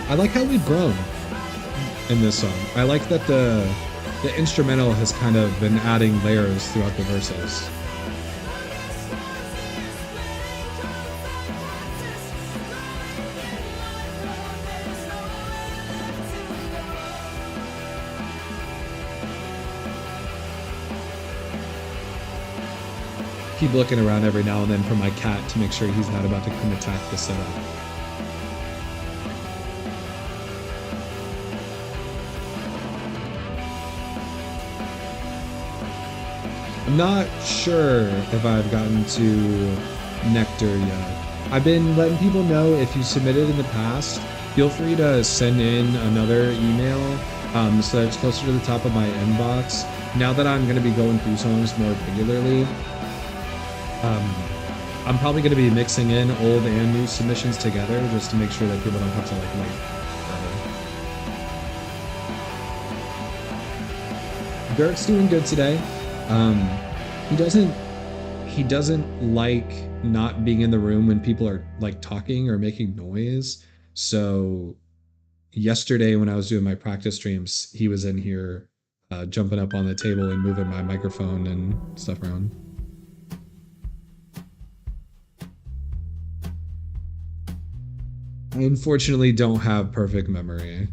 I like how we've grown in this song. I like that the instrumental has kind of been adding layers throughout the verses. Keep looking around every now and then for my cat to make sure he's not about to come attack the setup. I'm not sure if I've gotten to Nectar yet. I've been letting people know if you submitted in the past, feel free to send in another email so that it's closer to the top of my inbox. Now that I'm going to be going through songs more regularly, I'm probably going to be mixing in old and new submissions together just to make sure that people don't have to like wait forever. Derek's doing good today. He doesn't like not being in the room when people are like talking or making noise. So yesterday when I was doing my practice streams, he was in here jumping up on the table and moving my microphone and stuff around. I unfortunately don't have perfect memory.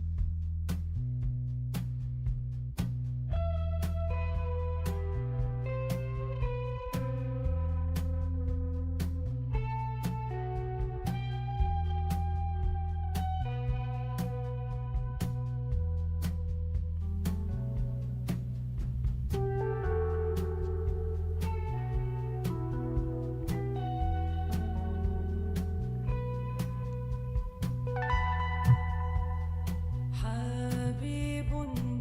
حبيب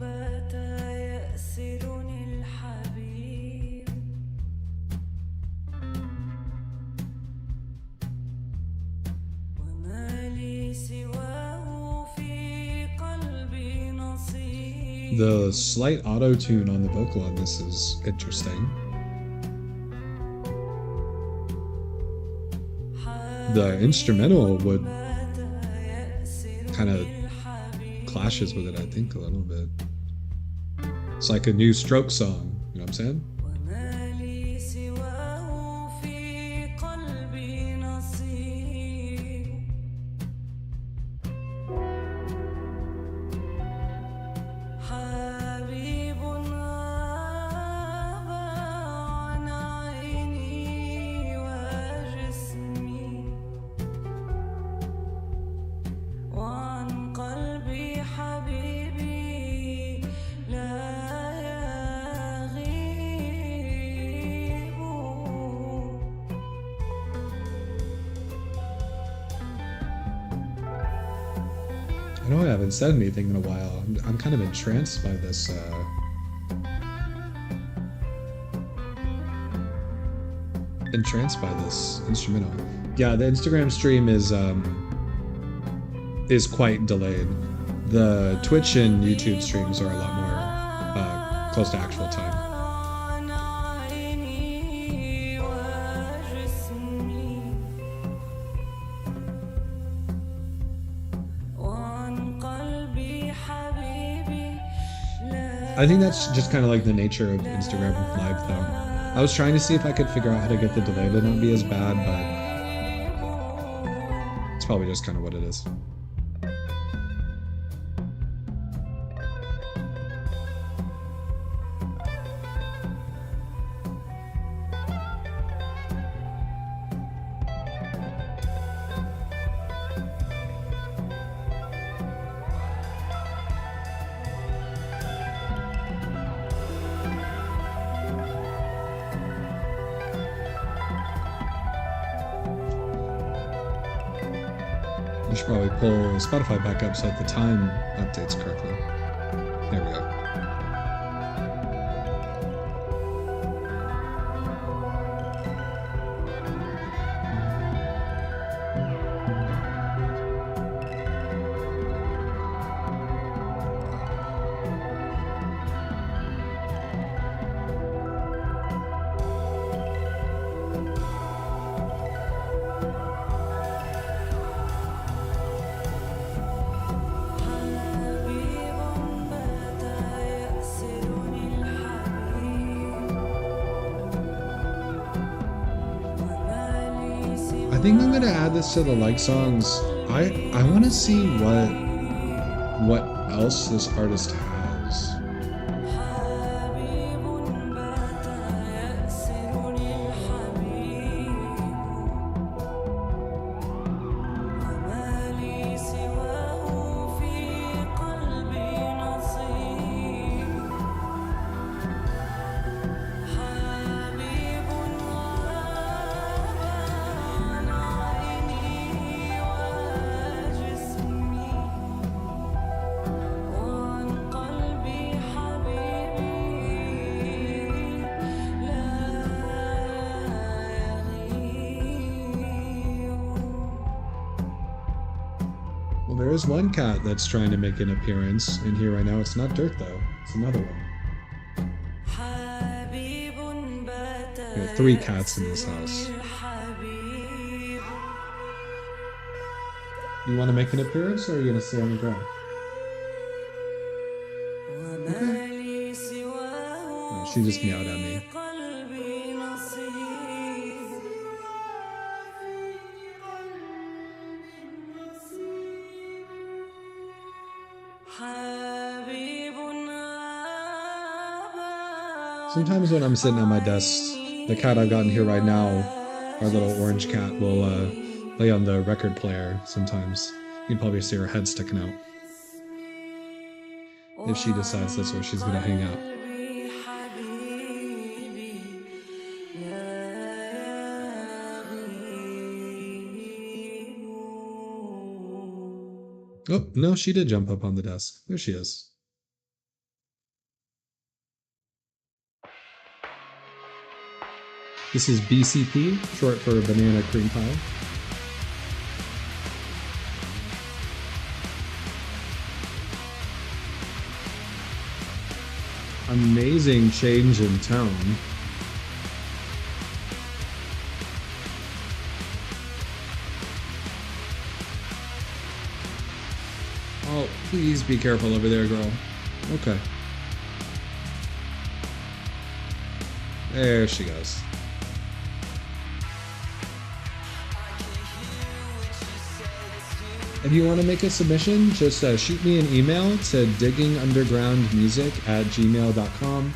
بات يأسرني الحبيب وما لي سواه في قلبي نصيب. The slight auto tune on the vocal on this is interesting. The instrumental would kind of clashes with it, I think, a little bit. It's like a new Stroke song, you know what I'm saying? وما لي سواه في قلبي نصيب. حبيب know I haven't said anything in a while. I'm kind of entranced by this. Entranced by this instrumental. Yeah, the Instagram stream is quite delayed. The Twitch and YouTube streams are a lot more close to actual time. عن عيني وجسمي وعن قلبي حبيبي لا I think that's just kind of like the nature of Instagram Live, though. I was trying to see if I could figure out how to get the delay to not be as bad, but it's probably just kind of what it is. You should probably pull Spotify back up so that the time updates correctly. There we go. حبيب بات يأسرني الحبيب وما لي سوى I think I'm gonna add this to the like songs. I want to see what else this artist has. حبيب بات يأسرني الحبيب وما لي سواه في قلبي نصيب حبيب غاب عن عيني وجسمي وعن قلبي حبيبي لا يغيب Well, there is one cat that's trying to make an appearance in here right now. It's not Dirk though. It's another one. حبيب بات We have 3 cats in this house. الحبيب You want to make an appearance, or are you gonna stay on the ground? وما لي سواه Oh, she just meowed at me. في قلبي نصيب حبيب غاب Sometimes when I'm sitting at my desk, the cat I've got in here right now, our little orange cat, will lay on the record player sometimes. You can probably see her head sticking out. If she decides that's where she's gonna hang out. قلبي حبيبي لا يغيب Oh, no, she did jump up on the desk. There she is. This is BCP, short for Banana Cream Pie. Amazing change in tone. Oh, please be careful over there, girl. Okay. There she goes. If you want to make a submission, just shoot me an email to diggingundergroundmusic@gmail.com.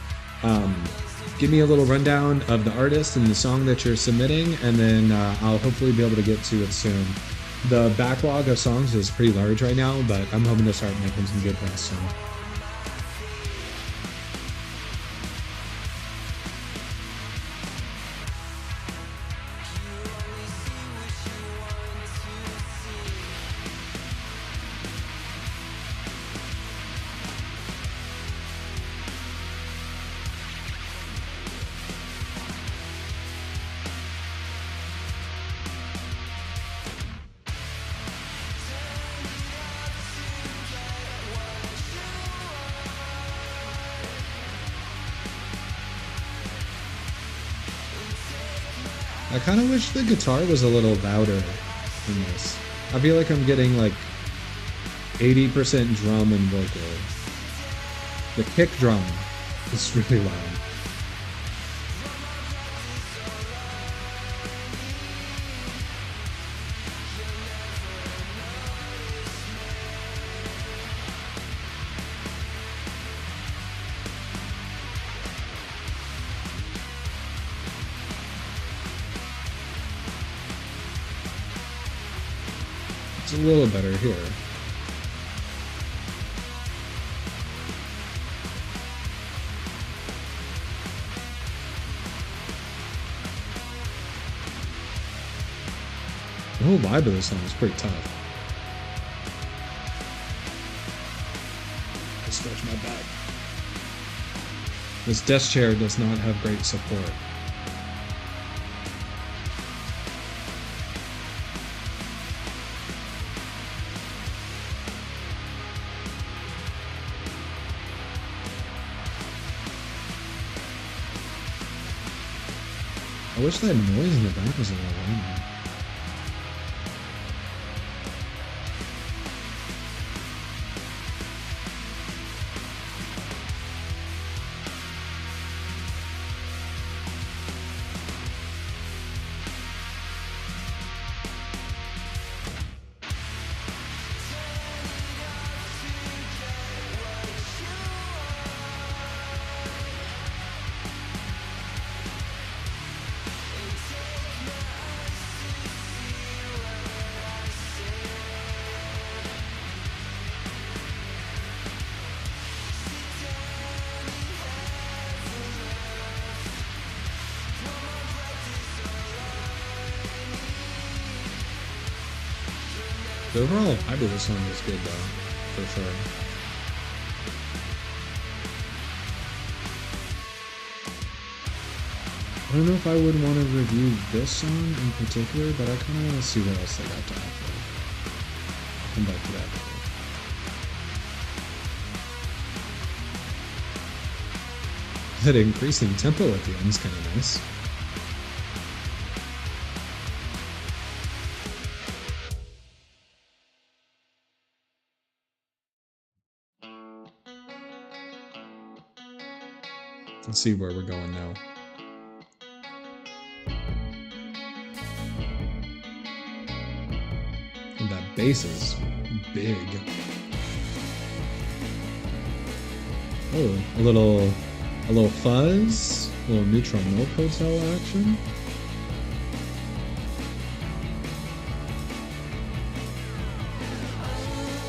Give me a little rundown of the artist and the song that you're submitting, and then I'll hopefully be able to get to it soon. The backlog of songs is pretty large right now, but I'm hoping to start making some good ones soon. I kind of wish the guitar was a little louder in this. I feel like I'm getting like 80% drum and vocal. The kick drum is really loud. It's a little better here. The whole vibe of this song is pretty tough. I stretch my back. This desk chair does not have great support. I wish that noise in the back was a little louder. The overall vibe of this song is good though, for sure. I don't know if I would want to review this song in particular, but I kind of want to see what else they got to offer. I'll come back to that later. That increasing tempo at the end is kind of nice. Let's see where we're going now. And that bass is big. Oh, a little fuzz, a little neutral note hotel action.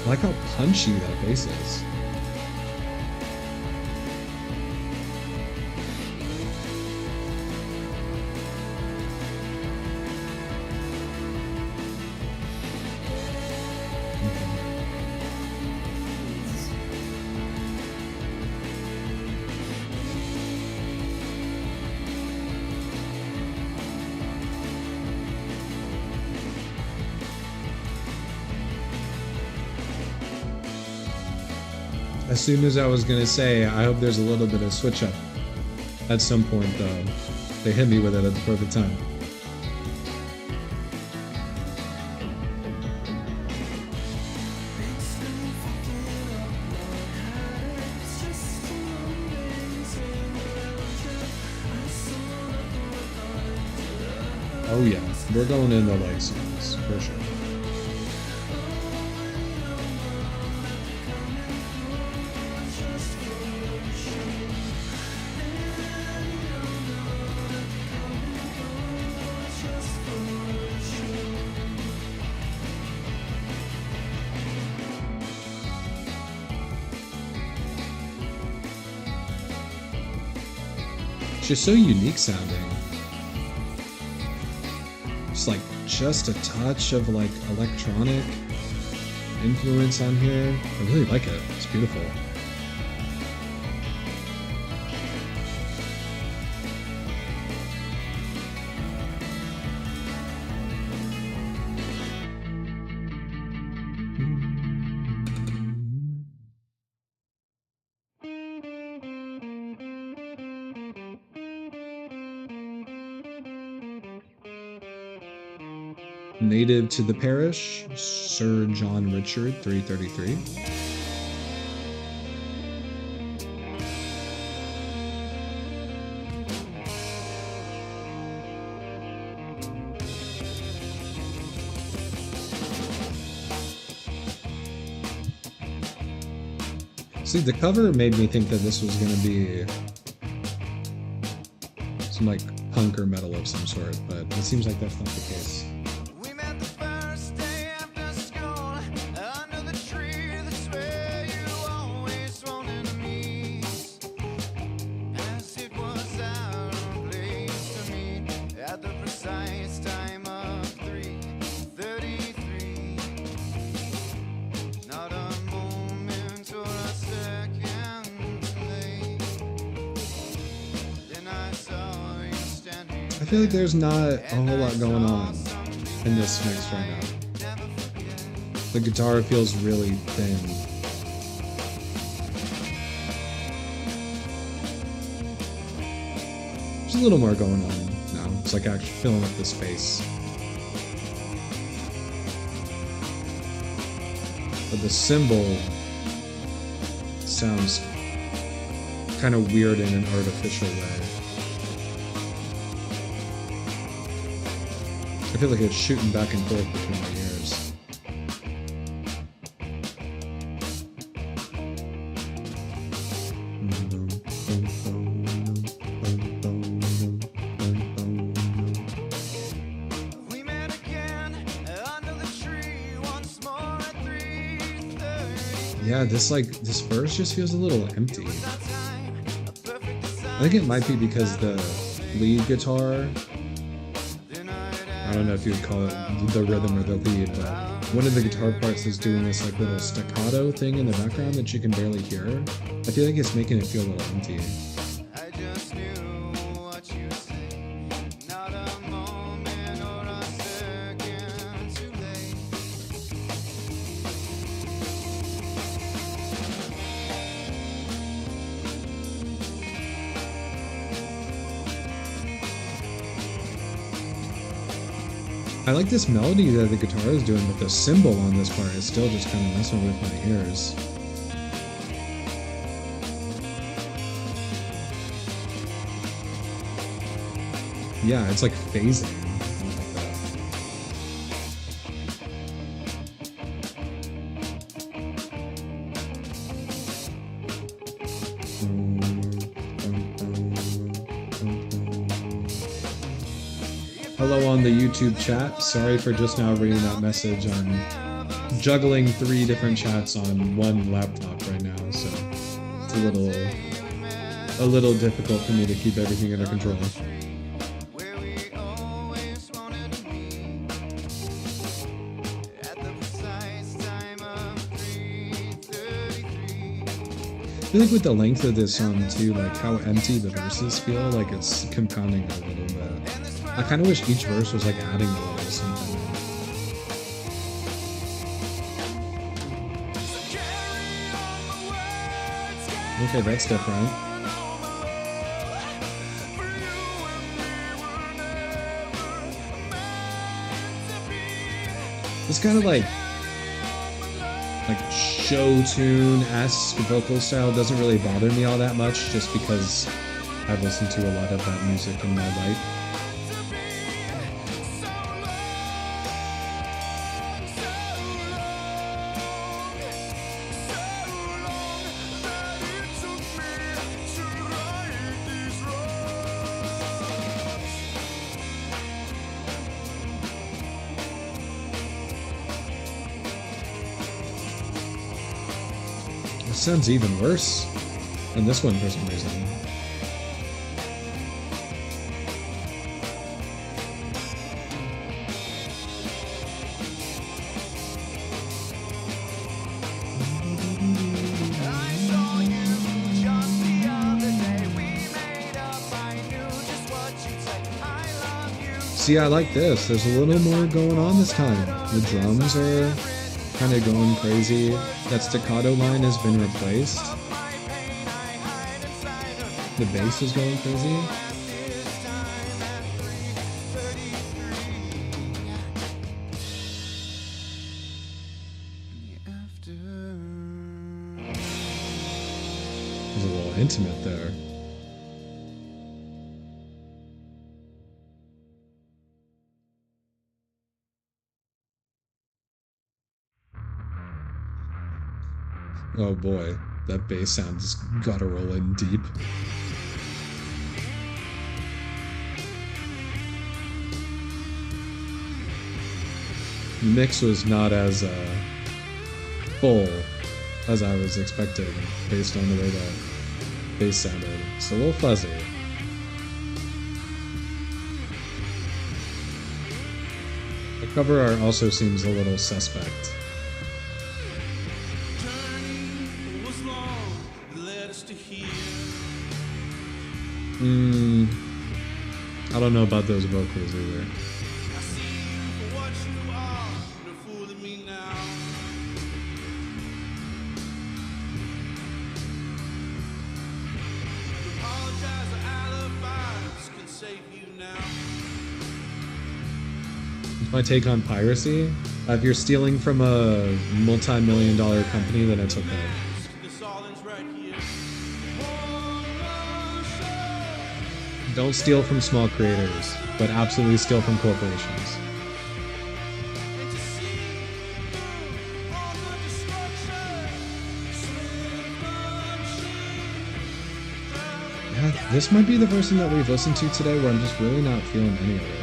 I like how punchy that bass is. As soon as I was gonna say, I hope there's a little bit of switch up at some point, though. They hit me with it at the perfect time. Oh yeah, we're going into light songs, for sure. It's just so unique sounding. It's like just a touch of like electronic influence on here. I really like it. It's beautiful. Native to the parish, Sir John Richard, 333. See, the cover made me think that this was gonna be some like punk or metal of some sort, but it seems like that's not the case. We met the first day after school under the tree that's where you always wanted to meet. As it was our place to meet at the precise time of 3:33. Not a moment or a second late. Then I saw you standing. I feel like there's not a whole lot going on in this mix right now. The guitar feels really thin. There's a little more going on now. It's like actually filling up the space. But the cymbal sounds kind of weird in an artificial way. I feel like it's shooting back and forth between my ears. We met again under the tree once more at 3:30. Yeah, this verse just feels a little empty. That time, a perfect I think it might be because the lead guitar, I don't know if you would call it the rhythm or the lead, but one of the guitar parts is doing this like little staccato thing in the background that you can barely hear. I feel like it's making it feel a little empty. I just knew what you'd say. Not a moment or a second too late. I like this melody that the guitar is doing, but the cymbal on this part is still just kind of messing with my ears. Yeah, it's like phasing. I like that. Hello on the YouTube chat. Sorry for just now reading that message. I'm juggling 3 different chats on one laptop right now, so it's a little difficult for me to keep everything under control. Where we always wanted to meet at the precise time of 3:33. I feel like with the length of this song too, like how empty the verses feel, like it's compounding a little bit. I kind of wish each verse was like adding a little something. Okay, that's different. This kind of like show tune-esque vocal style doesn't really bother me all that much, just because I've listened to a lot of that music in my life. It sounds even worse than this one for some reason. I saw you just the other day. We made up. I knew just what you'd say. I love you. See, I like this. There's a little more going on this time. The drums are kind of going crazy. That staccato line has been replaced. My pain I hide inside of The bass is going crazy. this time at 3:33. intimate there. Oh boy, that bass sounds guttural and deep. The mix was not as full as I was expecting based on the way that bass sounded. It's a little fuzzy. The cover art also seems a little suspect. was long, it led us to here. I don't know about those vocals either. I see you for what you are, you're fooling me now. Apologize, the alibis can save you now. My take on piracy: if you're stealing from a multi-million-dollar company, then it's okay. This all ends right here. Don't steal from small creators, but absolutely steal from corporations. And to see all the destruction, Yeah, this might be the version that we've listened to today where I'm just really not feeling any of it.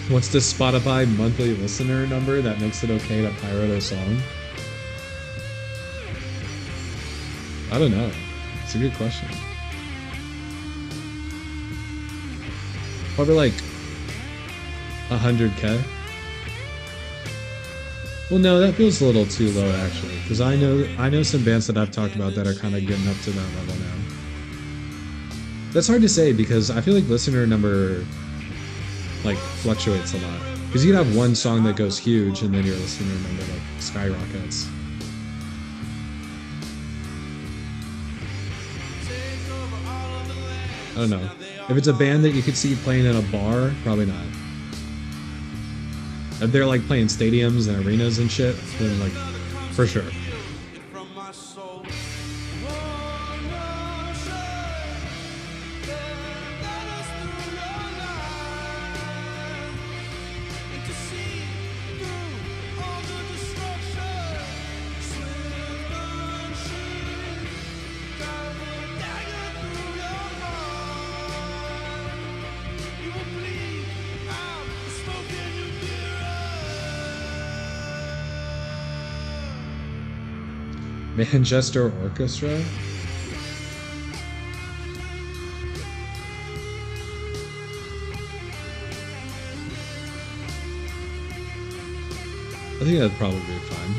What's the Spotify monthly listener number that makes it okay to pirate a song? I don't know. It's a good question. Probably like 100K. Well, no, that feels a little too low actually, because I know some bands that I've talked about that are kind of getting up to that level now. That's hard to say because I feel like listener number like fluctuates a lot. Because you can have one song that goes huge and then your listener number like skyrockets. I don't know. If it's a band that you could see playing in a bar, probably not. If they're like playing stadiums and arenas and shit, then like for sure. from my soul. Manchester Orchestra? I think that'd probably be fine.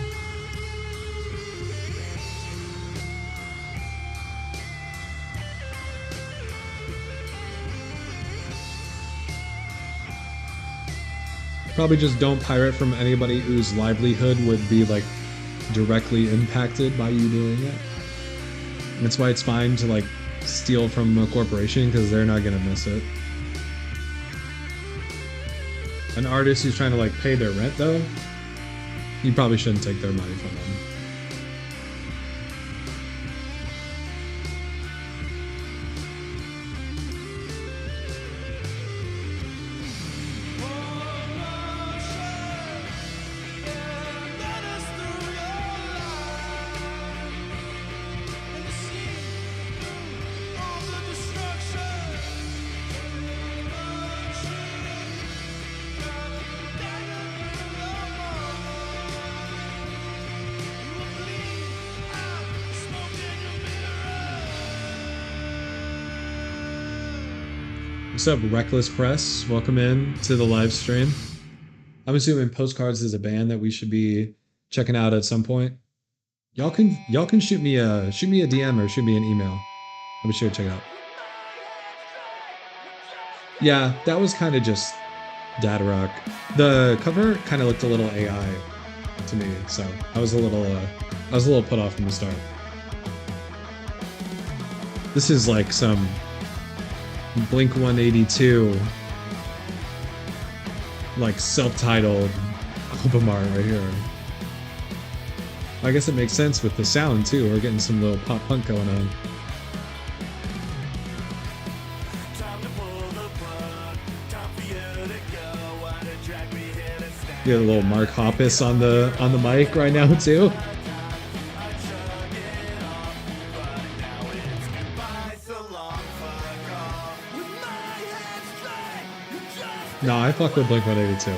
Probably just don't pirate from anybody whose livelihood would be like directly impacted by you doing it. That's why it's fine to like steal from a corporation because they're not gonna miss it. An artist who's trying to like pay their rent though, you probably shouldn't take their money from them. What's up, Reckless Press? Welcome in to the live stream. I'm assuming Postcards is a band that we should be checking out at some point. Y'all can shoot me a DM or shoot me an email. I'll be sure to check it out. Yeah, that was kind of just dad rock. The cover kind of looked a little AI to me, so I was a little put off from the start. This is like some Blink 182 like self-titled album art right here. I guess it makes sense with the sound too. We're getting some little pop punk going on. You got a little Mark Hoppus on the mic right now too. No, I fuck with Blink 182.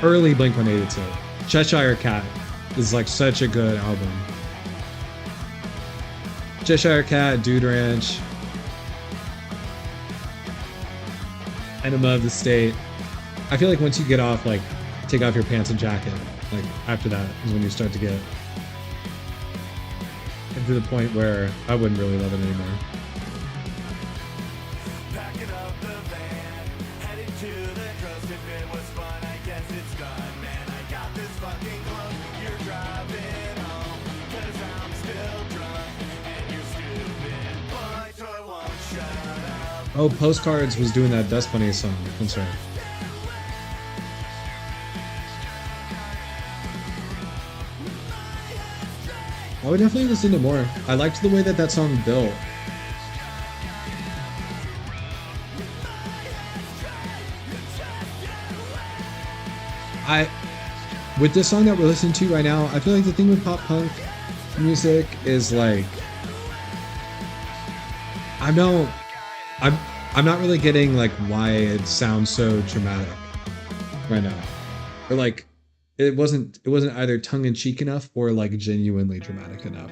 Early Blink 182. Cheshire Cat is like such a good album. Cheshire Cat, Dude Ranch, Enema of the State. I feel like once you get off, like, Take Off Your Pants and Jacket, like, after that is when you start to get to the point where I wouldn't really love it anymore. Packing up the van, heading to the coast. If it was fun, I guess it's done, man. I got this fucking close. You're driving home, 'cause I'm still drunk, and you're stupid. Boy, toy won't shut up. Oh, Postcards was doing that Dust Bunny song. I'm sorry. I would definitely listen to more. I liked the way that that song built. With this song that we're listening to right now, I feel like the thing with pop punk music is like, I'm not really getting like why it sounds so dramatic right now, or like it wasn't either tongue in cheek enough or like genuinely dramatic enough.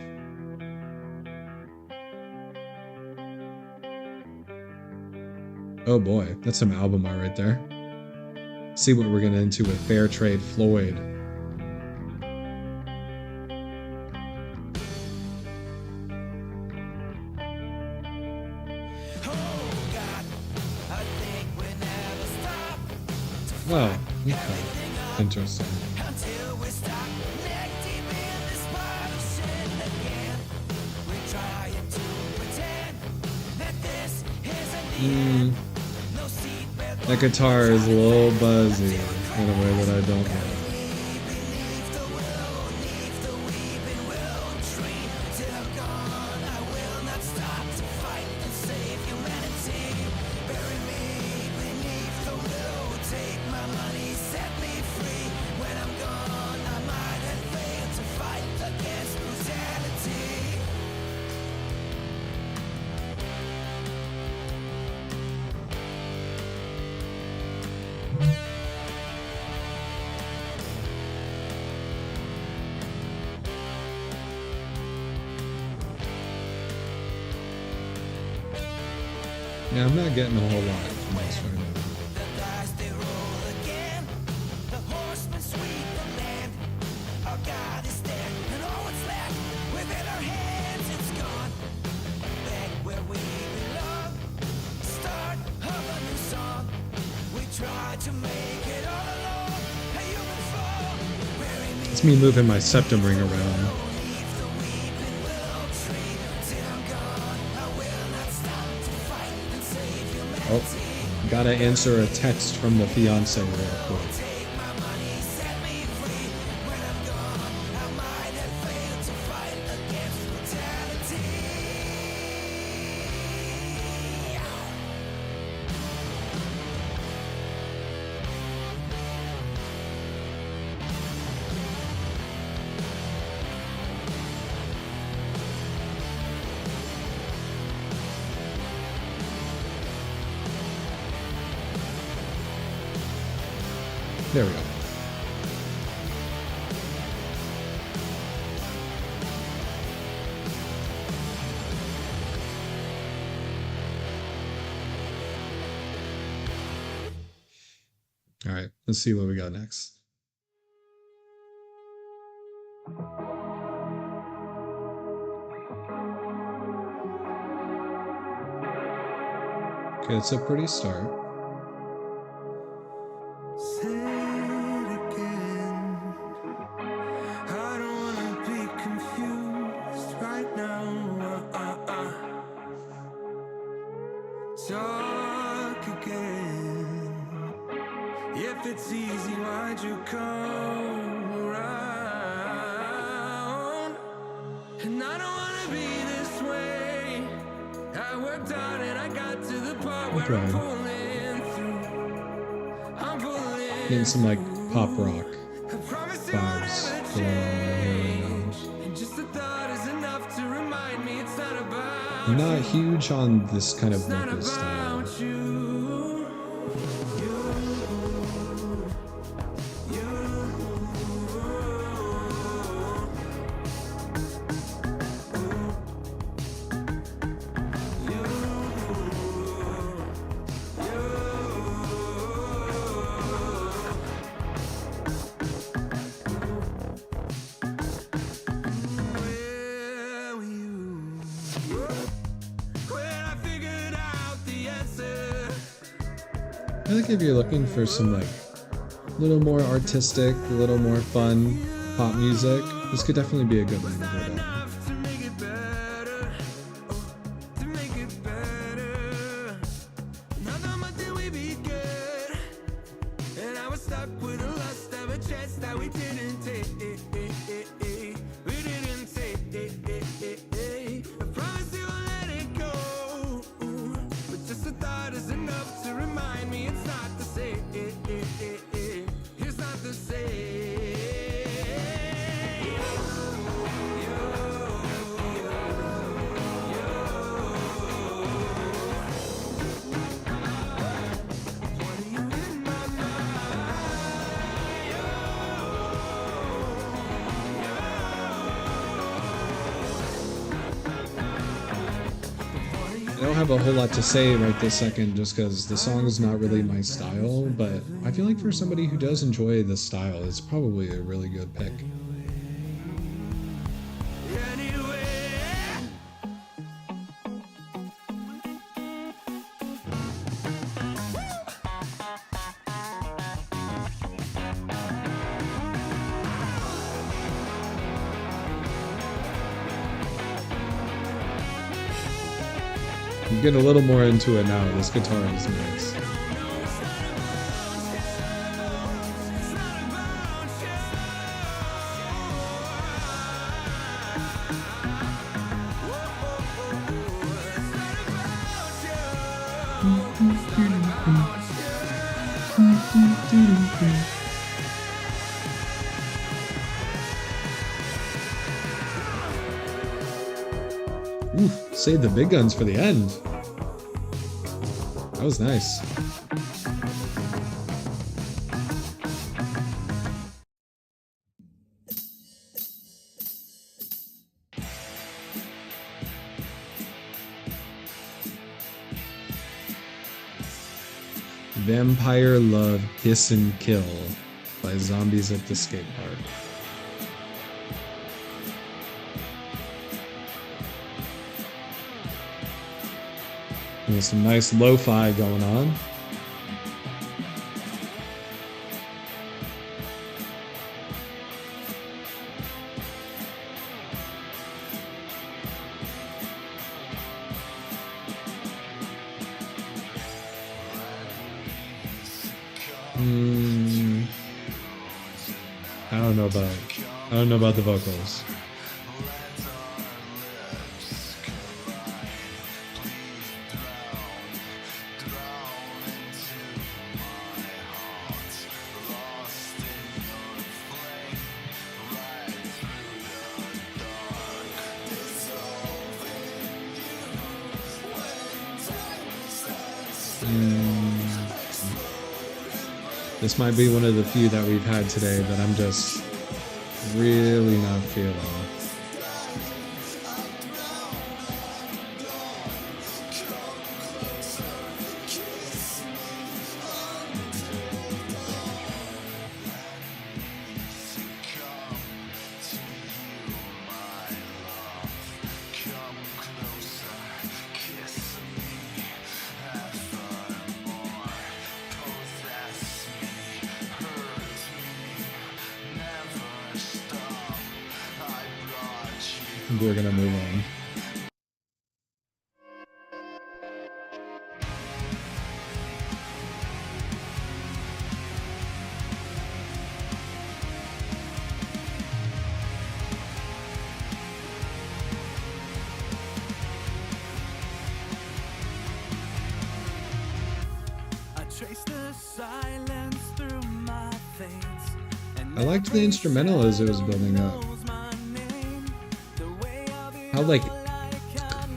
Oh boy, that's some album art right there. See what we're getting into with Fair Trade Floyd. Oh, okay. Interesting. Until we stop neck deep in this pile of shit again. We're trying to pretend that this isn't the end. No seatbelt. That guitar is a little buzzy in a way that I don't like. Yeah, I'm not getting a whole lot from this right now. It's me moving my septum ring around. Oh, gotta answer a text from the fiance real quick. There we go. All right, let's see what we got next. Okay, it's a pretty start. Say it again. I don't wanna be confused right now. talk again. If it's easy, why'd you come around? And I don't wanna be this way. I worked hard and I got to the part where I'm Okay. pulling through. I'm pulling Getting some like pop rock I promise you I'll vibes never going on right here right change. And just a thought is enough to remind me it's not now. about I'm not huge on this kind of it's not vocal style. about you. Where were you when I figured out the answer? I think if you're looking for some like little more artistic, a little more fun pop music, this could definitely be a good one to go down. Enough to make it better, to make it better. Not much did we be good, and I was stuck with the lust of a chance that we didn't take. We didn't take. I promise you I'll let it go, but just a thought is enough to remind me it's not the same. It's not the same. I don't have a whole lot to say right this second just because the song is not really my style, but I feel like for somebody who does enjoy this style, it's probably a really good pick. I'm getting a little more into it now. This guitar is nice. Ooh, save the big guns for the end. That was nice. Vampire Love Hiss and Kill by Zombies at the Skate Park. There's some nice lo-fi going on. I don't know about the vocals. This might be one of the few that we've had today that I'm just really not feeling. We're gonna move on. trace the silence through my veins. And I liked the instrumental as it was building up. knows my name. The way of How like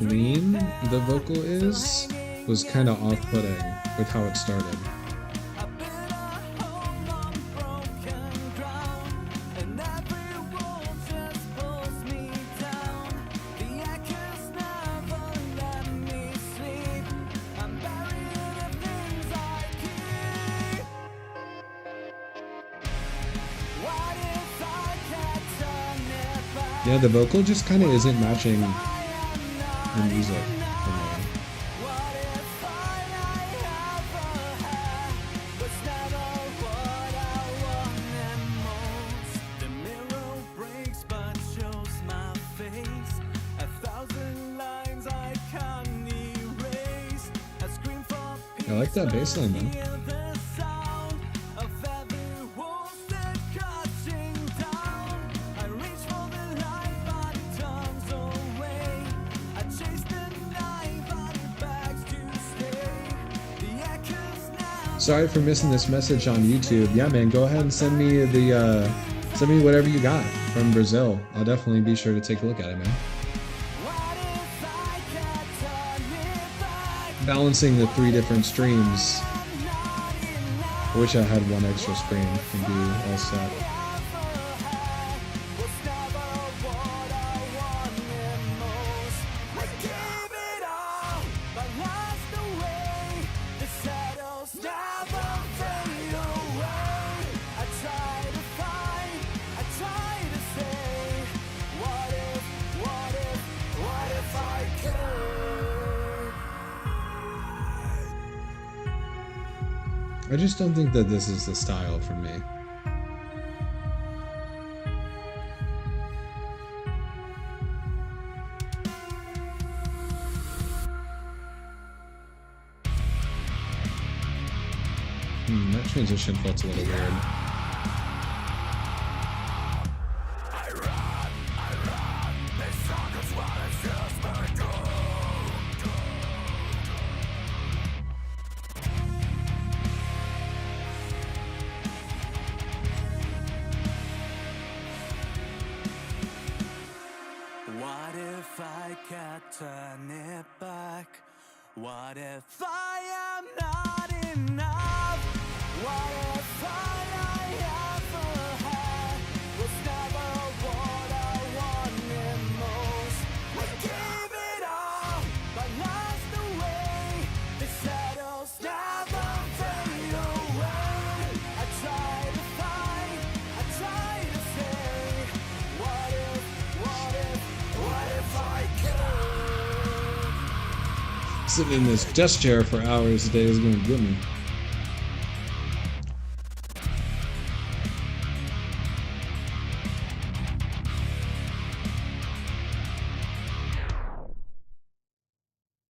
clean the vocal is was kind of off-putting with how it started. I've been a home on broken ground, and every wall just pulls me down. The echoes never let me sleep. I'm buried in the things I keep. What if I can't turn it back? Yeah, the vocal just kind of isn't matching I am the not music for me. What if all I ever had was never what I wanted most? The mirror breaks but shows my face. 1,000 lines I can't erase. I scream for peace. I like that bass line though. Hear the sound of every worsted crashing down. I reach for the light, but it turns away. I chase the night, but it begs to stay. The echoes now. Sorry for missing this message on YouTube. Yeah, man, go ahead and send me send me whatever you got from Brazil. I'll definitely be sure to take a look at it, man. What if I can't turn it back? Balancing the 3 different streams. I'm not enough. I wish I had one extra screen and be all set. What if I could? I just don't think that this is the style for me. That transition felt a little weird. What if I can't turn it back? What if I am not enough? What if all I ever had was never what I wanted most? We gave it all, but lost the way. The shadows never fade away. I try to find, I try to say, what if I could? Sitting in this desk chair for hours a day is gonna get me.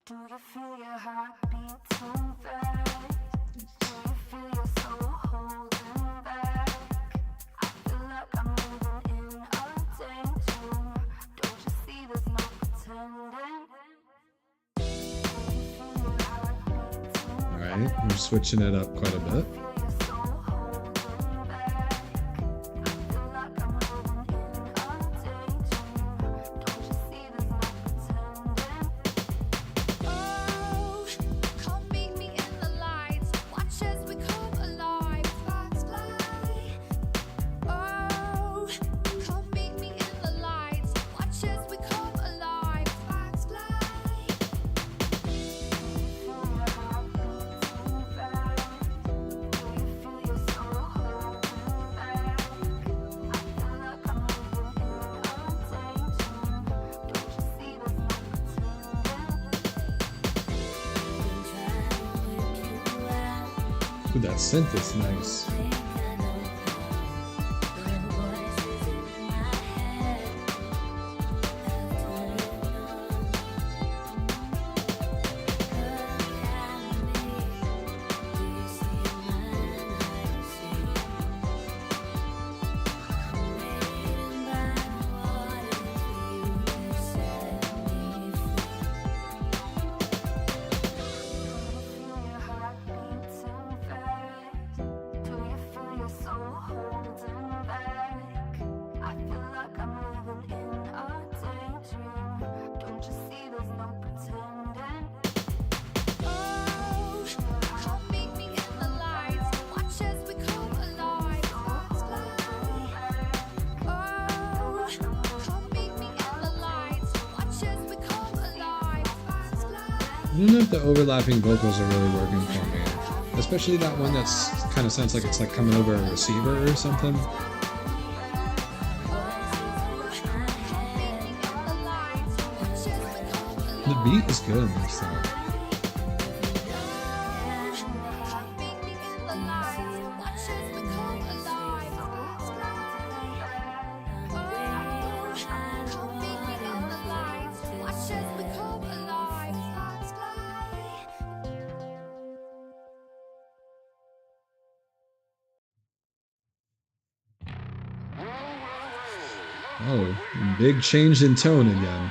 Do you feel your heartbeat too fast? Do you feel your soul holding back? I feel like I'm living in a danger. Don't you see there's no pretending? Do you feel your heartbeat too Alright, we're switching it up quite a bit. feel your soul holding back? I feel like I'm living in a danger. Don't you see there's no pretending? Oh, come meet me in the lights. Watch as we come alive. Sparks fly. Oh, come meet me in the lights. Watch as we come alive. Sparks fly. Feel your heartbeat too fast. Do you feel your soul holding back? I feel like I'm living in a danger. Don't you see there's no pretending? Ooh, that synth is nice. Feel your heartbeat too I don't know if the overlapping vocals are really working for me. Especially that one that's kind of sounds like it's like coming over a receiver or something. The beat is good in this song. Oh, big change in tone again.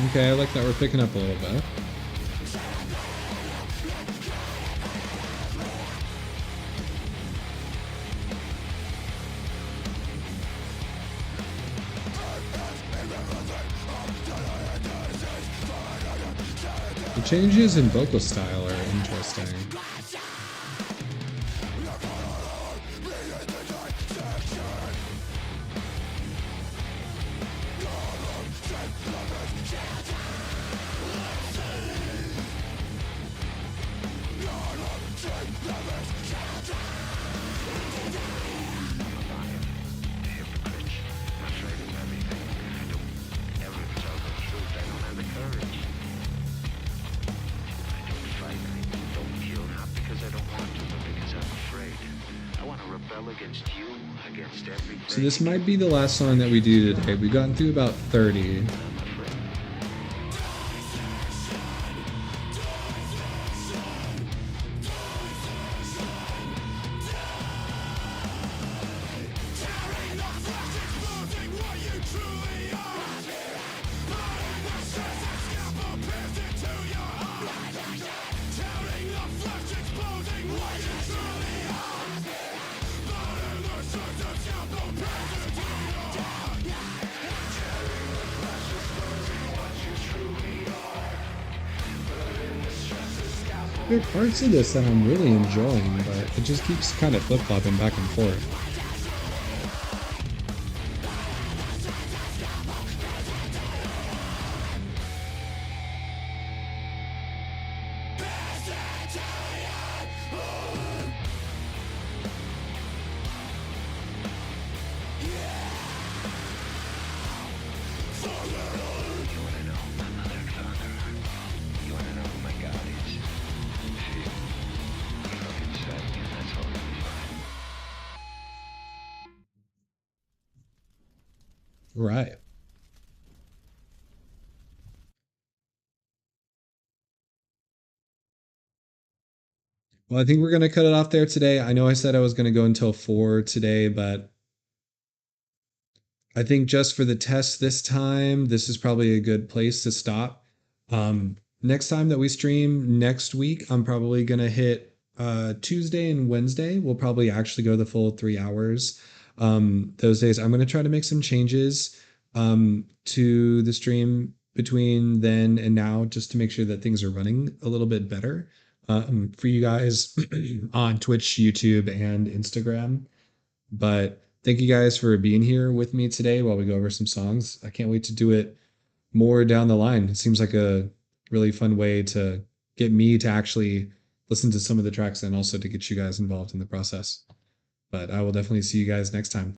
Okay, I like that we're picking up a little bit. The changes in vocal style are interesting. So this might be the last song that we do today. We've gotten through about 30. There are parts of this that I'm really enjoying, but it just keeps kind of flip-flopping back and forth. Right. Well, I think we're going to cut it off there today. I know I said I was going to go until 4 today, but I think just for the test this time, this is probably a good place to stop. Next time that we stream next week, I'm probably going to hit Tuesday and Wednesday. We'll probably actually go the full 3 hours. Those days, I'm going to try to make some changes to the stream between then and now just to make sure that things are running a little bit better for you guys on Twitch, YouTube, and Instagram. But thank you guys for being here with me today while we go over some songs. I can't wait to do it more down the line. It seems like a really fun way to get me to actually listen to some of the tracks and also to get you guys involved in the process. But I will definitely see you guys next time.